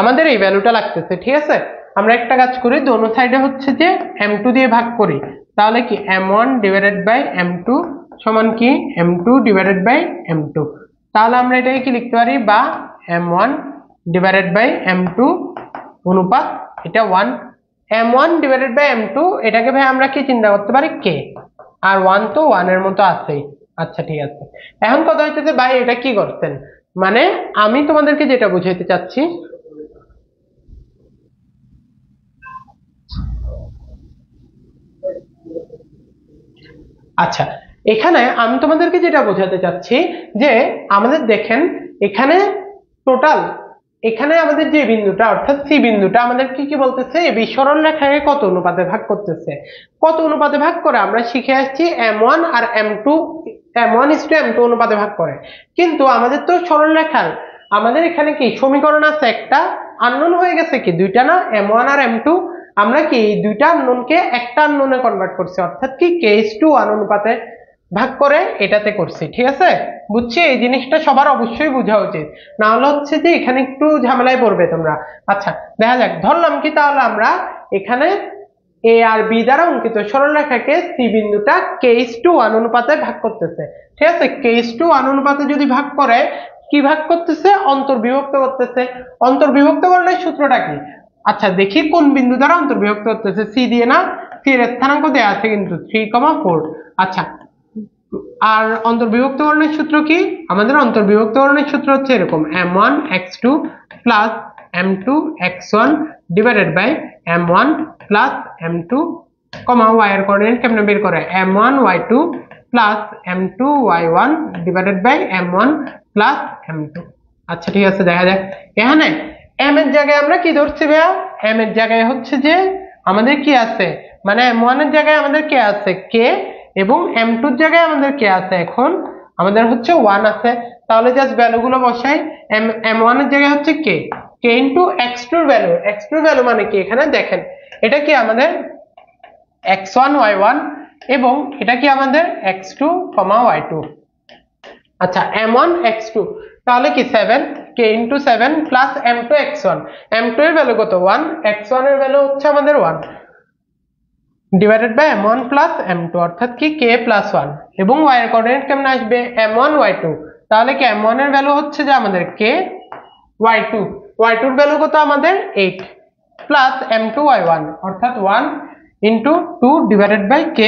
আমাদের এই ভ্যালুটা লাগতেছে। ঠিক আছে, আমরা একটা কাজ করি, দোনো সাইডে হচ্ছে যে m2 দিয়ে ভাগ করি। তাহলে কি m1/m2 সমান কি m2/m2। তাহলে আমরা এটাকে কি লিখতে পারি, বা m1/m2 অনুপাত এটা 1। m1/m2 এটাকে ভাই আমরা কি চিন্তা করতে পারি k, আর 1 তো 1 এর মতো আছেই। আচ্ছা ঠিক আছে, এখন কথা হচ্ছে ভাই এটা কি করছেন, মানে আমি তোমাদেরকে যেটা বুঝাইতে চাচ্ছি, আচ্ছা এখানে আমি তোমাদেরকে যেটা বোঝাতে চাচ্ছি যে আমাদের দেখেন এখানে টোটাল এখানে আমাদের যে বিন্দুটা অর্থাৎ সি বিন্দুটা আমাদের কি বলতেছে, এই সরল রেখাকে কত অনুপাতে ভাগ করতেছে, কত অনুপাতে ভাগ করে আমরা শিখে আসছি m1 আর m2, m1:m2 অনুপাতে ভাগ করে। কিন্তু আমাদের তো সরল রেখার আমাদের এখানে কি সমীকরণ আছে, একটা আননোন হয়ে গেছে কি দুইটা না, m1 আর m2। আমরা কি এই দুইটা আননোনকে একটা আননোনে কনভার্ট করছি, অর্থাৎ কি k:1 অনুপাতে ভাগ করে এটাতে করছি। ঠিক আছে, বুঝছি, এই জিনিসটা সবার অবশ্যই বোঝা উচিত, না হলে হচ্ছে যে এখানে একটু ঝামেলায় পড়বে তোমরা। আচ্ছা দেখা যাক, ধরলাম কি তাহলে আমরা এখানে এ আর বি দ্বারা অঙ্কিত সরলরেখাকে সি বিন্দুটা k:1 অনুপাতে ভাগ করতেছে। ঠিক আছে, k:1 অনুপাতে যদি ভাগ করে, কি ভাগ করতেছে, অন্তর্বিভক্ত করতেছে। অন্তর্বিভক্তকরণের সূত্রটা কি? আচ্ছা দেখি কোন বিন্দু দ্বারা অন্তর্বিভক্ত করতেছে, সি দিয়ে না, সি এর স্থানাঙ্ক দেওয়া আছে কিন্তু 3,4। আচ্ছা, আর অন্তর্বিভক্তকরণের সূত্র কি? আমাদের অন্তর্বিভক্তকরণের সূত্র হচ্ছে এরকম, m1x2 plus m2x1 divided by m1 plus m2, y এর কোঅর্ডিনেট কেমনে বের করে, m1y2 plus m2y1 divided by m1 plus m2। আচ্ছা ঠিক আছে, দেখা যাক এখানে m এর জায়গায় আমরা কি ধরছি ভাইয়া, m এর জায়গায় হচ্ছে যে আমাদের কি আছে, মানে m1 এর জায়গায় আমাদের কে আছে, k, এবং m2 এর জায়গায় আমাদের কে আছে, এখন আমাদের হচ্ছে 1 আছে। তাহলে জাস্ট ভ্যালুগুলো বসাই, m1 এর জায়গায় হচ্ছে k, k ইনটু x2 এর ভ্যালু, x2 এর ভ্যালু মানে কি, এখানে দেখেন এটা কি আমাদের x1 y1 এবং এটা কি আমাদের x2 y2। আচ্ছা m1 x2 তাহলে কি 7, k into 7 plus m2 x1, m2 এর ভ্যালু কত 1, x1 এর ভ্যালু হচ্ছে আমাদের 1 divided by m1 plus m2, অর্থাৎ কি k প্লাস 1, এবং y এর কোঅর্ডিনেট কেমন আসবে, m1 y2। তাহলে কি m1 এর ভ্যালু হচ্ছে যে আমাদের k, y2 এর ভ্যালু কত আমাদের 8 প্লাস m2 y1, অর্থাৎ 1 into 2 divided by k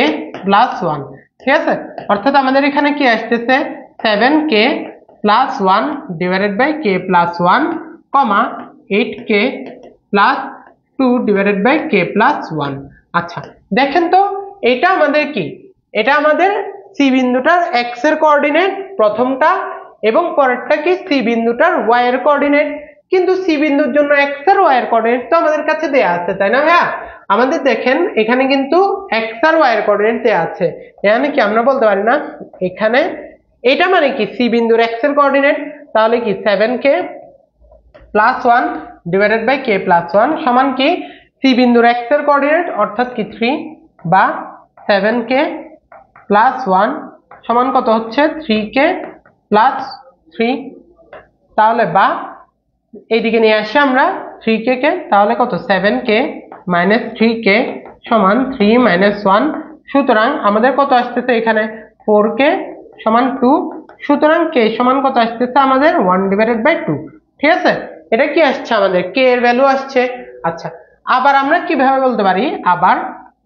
plus 1। ঠিক আছে, অর্থাৎ আমাদের এখানে কি আসতেছে 7k plus 1 divided by k plus 1, 8k plus 2 divided by k plus 1। আচ্ছা দেখেন তো, এটা আমাদের কি, এটা আমাদের সি বিন্দুটার x এর কোঅর্ডিনেট প্রথমটা, এবং পরেরটা কি সি বিন্দুটার y এর কোঅর্ডিনেট। কিন্তু সি বিন্দুর জন্য x আর y এর কোঅর্ডিনেট তো আমাদের কাছে দেয়া আছে, তাই না ভাইয়া? আমাদের দেখেন এখানে কিন্তু x আর y এর কোঅর্ডিনেট দেয়া আছে, এখানে কি আমরা বলতে পারি না, এখানে এটা মানে কি সি বিন্দুর x এর কোঅর্ডিনেট, তাহলে কি 7k plus 1 divided by k plus 1 সমান কি সি বিন্দুর x এর কোঅর্ডিনেট অর্থাৎ কি 3, বা 7k প্লাস 1 সমান কত হচ্ছে 3k প্লাস 3, তাহলে বা এইদিকে নিয়ে আসি আমরা 3k কে, তাহলে কত 7k মাইনাস 3k সমান 3 মাইনাস 1। সুতরাং আমাদের কত আসতেছে এখানে 4k সমান 2, সুতরাং k সমান কত আসতেছে আমাদের 1 ডিভাইডেড বাই 2। ঠিক আছে, এটা কি আসছে আমাদের k এর ভ্যালু আসছে। আচ্ছা আবার আমরা কিভাবে বলতে পারি, আবার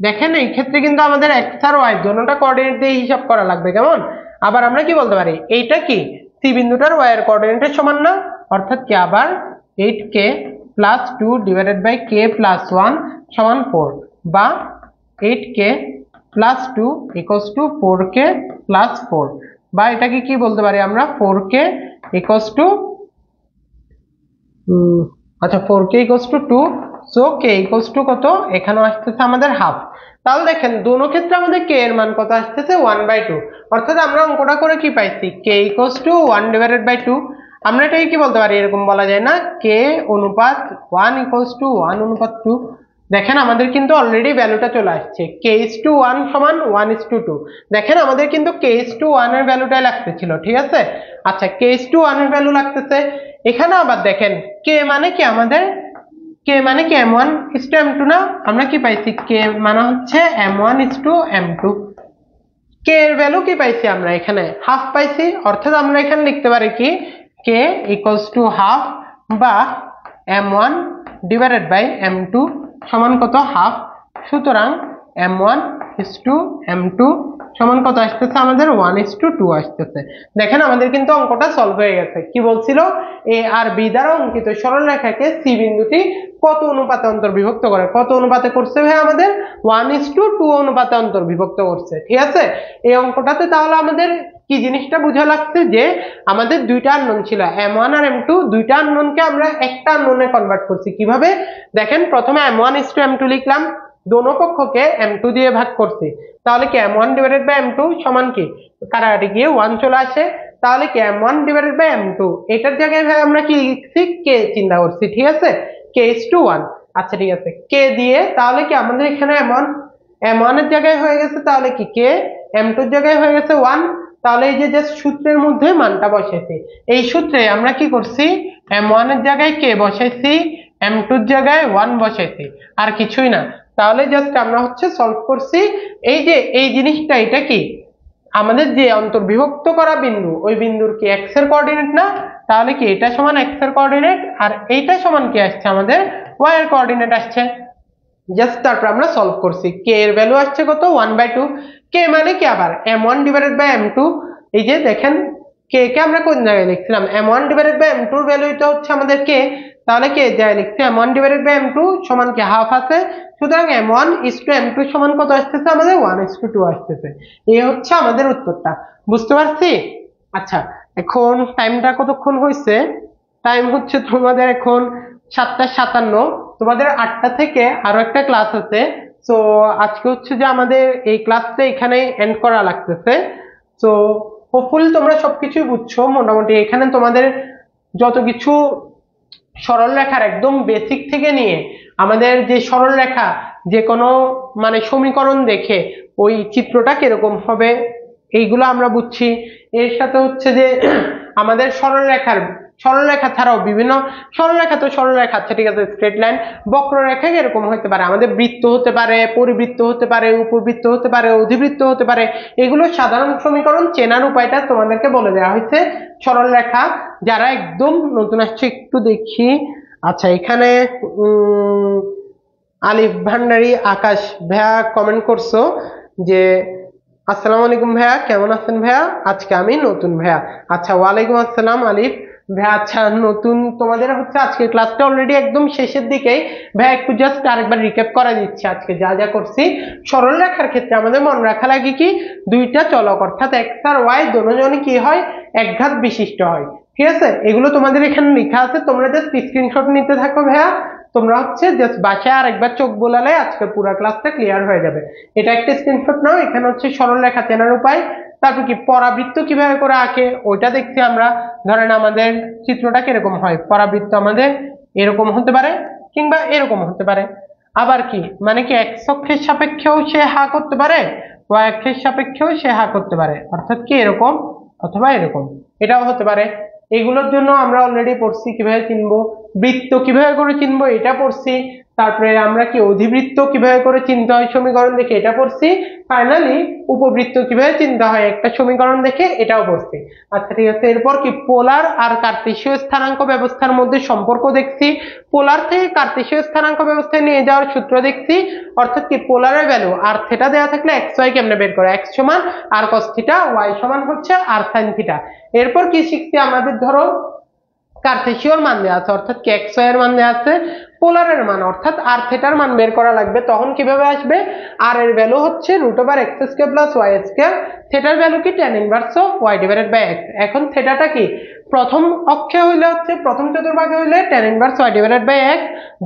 দেখেন এই ক্ষেত্রে কিন্তু আমাদের x আর y দুটোটা কোঅর্ডিনেট দিয়ে হিসাব করা লাগবে, কেমন? আবার আমরা কি বলতে পারি, এইটা কি সি বিন্দুটার y এর কোঅর্ডিনেটের সমান না, অর্থাৎ কি আবার 8k plus 2 divided by k plus 1 সমান 4, বা 8k plus 2 equals to 4k plus 4, বা এটাকে কি বলতে পারি আমরা 4k ইকুয়ালস টু আচ্ছা 4k equals to 2, so k equals two কত, এখানে আসতেছে আমাদের হাফ। তাহলে দেখেন দোনো ক্ষেত্রে আমাদের k এর মান কত আসতেছে 1/2, অর্থাৎ আমরা অঙ্কটা করে কি পাইছি, k equals to 1 divided by 2। আমরা এটাকে কি বলতে পারি, এরকম বলা যায় না, k অনুপাত 1 ইকুয়ালস টু 1 অনুপাত 2। দেখেন আমাদের কিন্তু অলরেডি ভ্যালুটা চলে আসছে, k:1 সমান 1:2। দেখেন আমাদের কিন্তু k:1 এর ভ্যালুটাই লাগতেছিল, ঠিক আছে। আচ্ছা k:1 এর ভ্যালু লাগতেছে এখানে, আবার দেখেন k মানে কি আমাদের, k মানে কি m1:m2 না, আমরা কি পাইছি k মানে হচ্ছে m1:m2, k এর ভ্যালু কি পাইছি আমরা এখানে হাফ পাইছি, অর্থাৎ আমরা এখানে লিখতে পারি কি k ইকুয়ালস টু হাফ, বা m1 ডিভাইডেড বাই m2 সমান কত হাফ। সুতরাং m1:m2 সমান কত আসতেছে আমাদের 1:2 আসতেছে। দেখেন আমাদের কিন্তু অঙ্কটা সলভ হয়ে গেছে। কি বলছিল, এ আর বি দ্বারা অঙ্কিত সরলরেখাকে সি বিন্দুটি কত অনুপাতে অন্তর্বিভক্ত করে, কত অনুপাতে করছে ভাই আমাদের 1:2 অনুপাতে অন্তর্বিভক্ত করছে। ঠিক আছে, এই অঙ্কটাতে তাহলে আমাদের কি জিনিসটা বোঝা লাগছে যে আমাদের দুইটা আননোন ছিল, m1 আর m2, দুইটা আননোনকে আমরা একটা আননোনে কনভার্ট করছি। কিভাবে দেখেন, প্রথমে m1:m2 লিখলাম, দোনো পক্ষকে m2 দিয়ে ভাগ করছি, তাহলে কি m1/m2 সমান কি কাটাকাটি গিয়ে 1 চলে আসে, তাহলে কি m1/m2 এটার জায়গায় ভাই আমরা কি লিখছি, k চিন্তা করছি, ঠিক আছে, k:1। আচ্ছা ঠিক আছে, k দিয়ে তাহলে কি আমাদের এখানে m1 এর জায়গায় হয়ে গেছে তাহলে কি k, m2 এর জায়গায় হয়ে গেছে 1, তাহলে এই যে জাস্ট সূত্রের মধ্যে মানটা বসাইছি। এই সূত্রে আমরা কি করছি, m1 এর জায়গায় k বসাইছি, m2 এর জায়গায় 1 বসাইছি, আর কিছুই না। তাহলে জাস্ট আমরা হচ্ছে সলভ করছি। এই যে এই জিনিসটা, এটা কি আমাদের যে অন্তর্বিভক্ত করা বিন্দু, ওই বিন্দুর কি x এর কোঅর্ডিনেট না, তাহলে কি এটা সমান x এর কোঅর্ডিনেট, আর এইটা সমান কি আসছে আমাদের y এর কোঅর্ডিনেট আসছে। জাস্ট তারপর আমরা সলভ করছি, k এর ভ্যালু আসছে কত, 1/2। k মানে কি আবার m1/m2, এই যে দেখেন k কে আমরা কোন জায়গায় লিখছিলাম, m1/m2 এর ভ্যালু এটা হচ্ছে আমাদের k, তাহলে k জায়গায় লিখছি m1/m2 সমান কি হাফ আছে, সুতরাং m1:m2 সমান কত আসতেছে আমাদের 1:2 আসতেছে। এই হচ্ছে আমাদের উত্তরটা, বুঝতে পারছি। আচ্ছা এখন টাইমটা কতক্ষণ হয়েছে, টাইম হচ্ছে তোমাদের এখন 7:57, তোমাদের 8টা থেকে আরো একটা ক্লাস আছে। তো আজকে হচ্ছে যে আমাদের এই ক্লাসটা এখানে এন্ড করা লাগতেছে। তো হোপফুলি তোমরা সবকিছুই বুঝছো মোটামুটি। এখানে তোমাদের যত কিছু সরল রেখার একদম বেসিক থেকে নিয়ে আমাদের যে সরল রেখা যে কোনো মানে সমীকরণ দেখে ওই চিত্রটা কিরকম হবে এইগুলো আমরা বুঝছি। এর সাথে হচ্ছে যে আমাদের সরলরেখা ছাড়াও বিভিন্ন সরলরেখা, তো সরলরেখা আচ্ছা ঠিক আছে, স্ট্রেট লাইন, বক্ররেখা এরকম হতে পারে, আমাদের বৃত্ত হতে পারে, পরিবৃত্ত হতে পারে, উপবৃত্ত হতে পারে, অধিবৃত্ত হতে পারে। এগুলো সাধারণ সমীকরণ চেনার উপায়টা তোমাদেরকে বলে দেওয়া হয়েছে। সরলরেখা যারা একদম নতুন আসছে একটু দেখি। আচ্ছা এখানে আলিফ ভান্ডারী আকাশ ভাইয়া কমেন্ট করছো যে আসসালামু আলাইকুম ভাইয়া, কেমন আছেন ভাইয়া, আজকে আমি নতুন ভাইয়া। আচ্ছা ওয়ালাইকুম আসসালাম আলিফ ভাইয়া। আচ্ছা নতুন, তোমাদের হচ্ছে আজকে ক্লাসটা অলরেডি একদম শেষের দিকেই ভাইয়া, একটু জাস্ট আরেকবার রিক্যাপ করা দিচ্ছি আজকে যা যা করছি। সরল রেখার ক্ষেত্রে আমাদের মনে রাখা লাগে কি, দুইটা চলক অর্থাৎ এক্স আর ওয়াই দুজনই কি হয়, একঘাত বিশিষ্ট হয়, ঠিক আছে। এগুলো তোমাদের এখানে লেখা আছে, তোমরা জাস্ট স্ক্রিনশট নিতে থাকো ভাইয়া। তোমরা হচ্ছে জাস্ট বাসায় আরেকবার চোখ বোলালে আজকে পুরো ক্লাসটা ক্লিয়ার হয়ে যাবে। এটা একটা স্ক্রিনশট নাও। এখানে হচ্ছে সরল রেখা চেনার উপায়, তারপর কি পরাবৃত্ত কিভাবে করে আঁকে ওইটা দেখছি আমরা। ধরেন আমাদের চিত্রটা কিরকম হয়, পরাবৃত্ত আমাদের এরকম হতে পারে কিংবা এরকম হতে পারে। আবার কি মানে কি এক্স অক্ষের সাপেক্ষেও সে হা করতে পারে, ওয়াই অক্ষের সাপেক্ষেও সে হা করতে পারে, অর্থাৎ কি এরকম অথবা এরকম, এটাও হতে পারে। এগুলোর জন্য আমরা অলরেডি পড়ছি কিভাবে চিনবো, বৃত্ত কিভাবে করে চিনবো এটা পড়ছি, তারপরে আমরা কি অধিবৃত্ত কিভাবে করে চিনতে হয় সমীকরণ দেখে এটা পড়ছি, ফাইনালি উপবৃত্ত কিভাবে চিনতে হয় একটা সমীকরণ দেখে এটাও পড়ছি। আচ্ছা ঠিক আছে, এরপর কি পোলার আর কার্তেশীয় স্থানাঙ্ক ব্যবস্থার মধ্যে সম্পর্ক দেখছি, পোলার থেকে কার্তেশীয় স্থানাঙ্ক ব্যবস্থায় নিয়ে যাওয়ার সূত্র দেখছি, অর্থাৎ কি পোলারের ভ্যালু আর থিটা দেওয়া থাকলে এক্স ওয়াই কেমনে বের করে, এক্স সমান আর কস থিটা, ওয়াই সমান হচ্ছে আর সাইন থিটা। এরপর কি শিখছি আমাদের, ধরো কার্তেশীয়র মান দেওয়া আছে অর্থাৎ কি এক্স ওয়াই এর মান দেওয়া আছে, পোলারের মান অর্থাৎ আর থিটার মান বের করা লাগবে, তখন কিভাবে আসবে, আর এর ভ্যালু হচ্ছে √x² + y², থিটার ভ্যালু কি tan ইনভার্স অফ y/x। এখন থিটাটা কি প্রথম অক্ষে হইলে হচ্ছে প্রথম চতুর্ভাগে হইলে tan ইনভার্স y/x,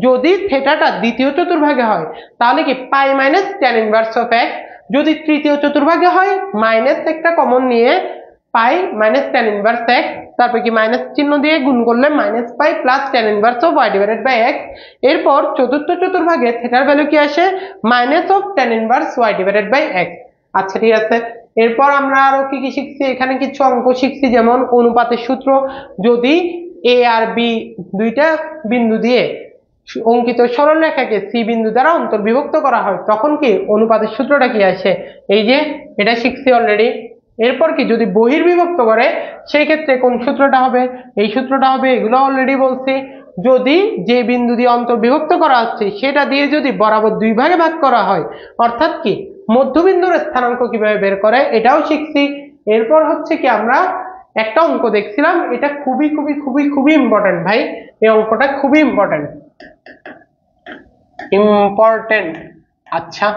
যদি থিটাটা দ্বিতীয় চতুর্ভাগে হয় তাহলে কি pi minus tan inverse of x, যদি তৃতীয় চতুর্ভাগে হয় মাইনাস একটা কমন নিয়ে pi minus tan inverse x, তারপর কি মাইনাস চিহ্ন দিয়ে গুণ করলে minus pi plus tan inverse of y/x। এরপর চতুর্থ চতুর্ভাগে থিটার ভ্যালু কি আসে, minus of tan inverse y/x। আচ্ছা ঠিক আছে, এরপর আমরা আরো কি কি শিখছি, এখানে কিছু অঙ্ক শিখছি, যেমন অনুপাতের সূত্র, যদি a আর b দুইটা বিন্দু দিয়ে অঙ্কিত সরল রেখাকে সি বিন্দু দ্বারা অন্তর্বিভক্ত করা হয় তখন কি অনুপাতের সূত্রটা কি আসে, এই যে এটা শিখছি অলরেডি। এরপর কি যদি বহির্বিভক্ত করে সেই ক্ষেত্রে কোন সূত্রটা হবে, এই সূত্রটা হবে, এগুলো অলরেডি বলছি। যদি যে বিন্দু দিয়ে অন্তর্বিভক্ত করা হচ্ছে সেটা দিয়ে যদি বরাবর দুই ভাগে ভাগ করা হয়, অর্থাৎ কি মধ্যবিন্দুর স্থানাঙ্ক কিভাবে বের করে এটাও শিখছি। এরপর হচ্ছে কি আমরা একটা অঙ্ক দেখছিলাম, এটা খুবই খুবই খুবই খুবই ইম্পর্টেন্ট ভাই, এই অঙ্কটা খুবই ইম্পর্টেন্ট। আচ্ছা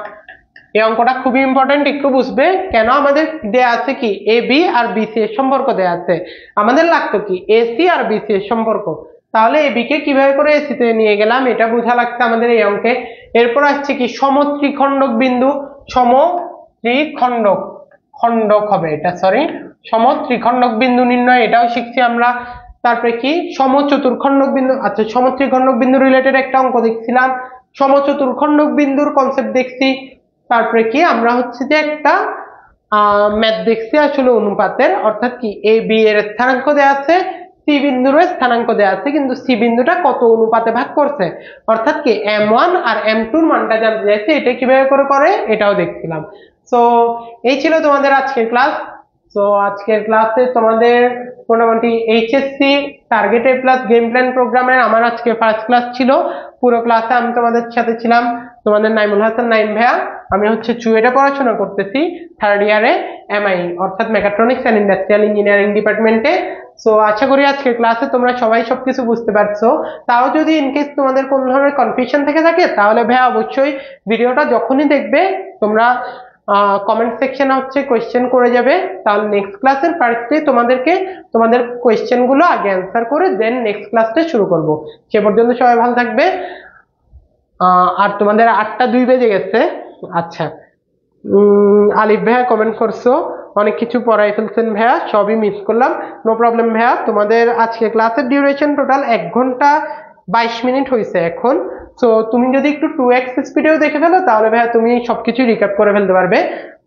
এই অঙ্কটা খুবই ইম্পর্টেন্ট, একটু বুঝবে কেন আমাদের দেয়া আছে কি এ বি আর বিসি এর সম্পর্ক দেয়া আছে, আমাদের লাগতো কি এসি আর বিসি এর সম্পর্ক, তাহলে এ বি কে কিভাবে করে এসি তে নিয়ে গেলাম এটা বোঝা লাগছে আমাদের এই অঙ্কে। এরপর আসছে কি সমত্রিখণ্ডক বিন্দু, সমত্রিখণ্ডক খণ্ডক হবে এটা, সরি সমত্রিখণ্ডক বিন্দু নির্ণয়, এটাও শিখছি আমরা। তারপরে কি সমচতুর্খণ্ডক বিন্দু, আচ্ছা সমত্রিখণ্ডক বিন্দু রিলেটেড একটা অঙ্ক দেখছিলাম, সমচতুর্খণ্ডক বিন্দুর কনসেপ্ট দেখছি। তারপরে কি আমরা হচ্ছে যে একটা ম্যাথ দেখছি আসলে অনুপাতের, অর্থাৎ কি এ বি এর স্থানাঙ্ক দেওয়া আছে, সি বিন্দুর স্থানাঙ্ক দেওয়া আছে, কিন্তু সি বিন্দুটা কত অনুপাতে ভাগ করছে, অর্থাৎ কি m1 আর m2 এর মানটা জানতে চাইছে, এটা কিভাবে করে এটাও দেখছিলাম। সো এই ছিল তোমাদের আজকের ক্লাস। তো আজকের ক্লাসে তোমাদের মোটামুটি HSC target A plus game plan প্রোগ্রামের আমার আজকে ফার্স্ট ক্লাস ছিল। পুরো ক্লাসে আমি তোমাদের সাথে ছিলাম তোমাদের নাইমুল হাসান নাইম ভাইয়া। আমি হচ্ছে চুয়েটে পড়াশোনা করতেছি, থার্ড ইয়ারে এমআই অর্থাৎ মেকাট্রনিক্স এন্ড ইন্ডাস্ট্রিয়াল ইঞ্জিনিয়ারিং ডিপার্টমেন্টে। সো আশা করি আজকের ক্লাসে তোমরা সবাই সবকিছু বুঝতে পারছো। তাও যদি ইনকেস তোমাদের কোনো ধরনের কনফিউশন থেকে থাকে তাহলে ভাইয়া অবশ্যই ভিডিওটা যখনই দেখবে তোমরা কমেন্ট সেকশনে হচ্ছে কোয়েশ্চেন করে যাবে, তাহলে নেক্সট ক্লাসের ফার্স্টে তোমাদেরকে তোমাদের কোয়েশ্চেন গুলো আগে অ্যান্সার করে দেন নেক্সট ক্লাসটা শুরু করব। সে পর্যন্ত সবাই ভালো থাকবে। আর তোমাদের 8টা 2 বেজে গেছে। আচ্ছা আলিফ ভাইয়া কমেন্ট করছো অনেক কিছু পড়াই ফেলছেন ভাইয়া, সবই মিস করলাম, নো প্রবলেম ভাইয়া। তোমাদের আজকে ক্লাসের ডিউরেশন টোটাল 1 ঘন্টা 22 মিনিট হয়েছে এখন। তো তুমি যদি একটু 2x স্পিডেও দেখে ফেলো তাহলে ভাইয়া তুমি সবকিছু রিক্যাপ করে ফেলতে পারবে।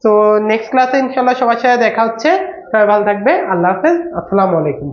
তো নেক্সট ক্লাসে ইনশাল্লাহ সবার সাথে দেখা হচ্ছে, সবাই ভালো থাকবে, আল্লাহ হাফেজ, আসসালামু আলাইকুম।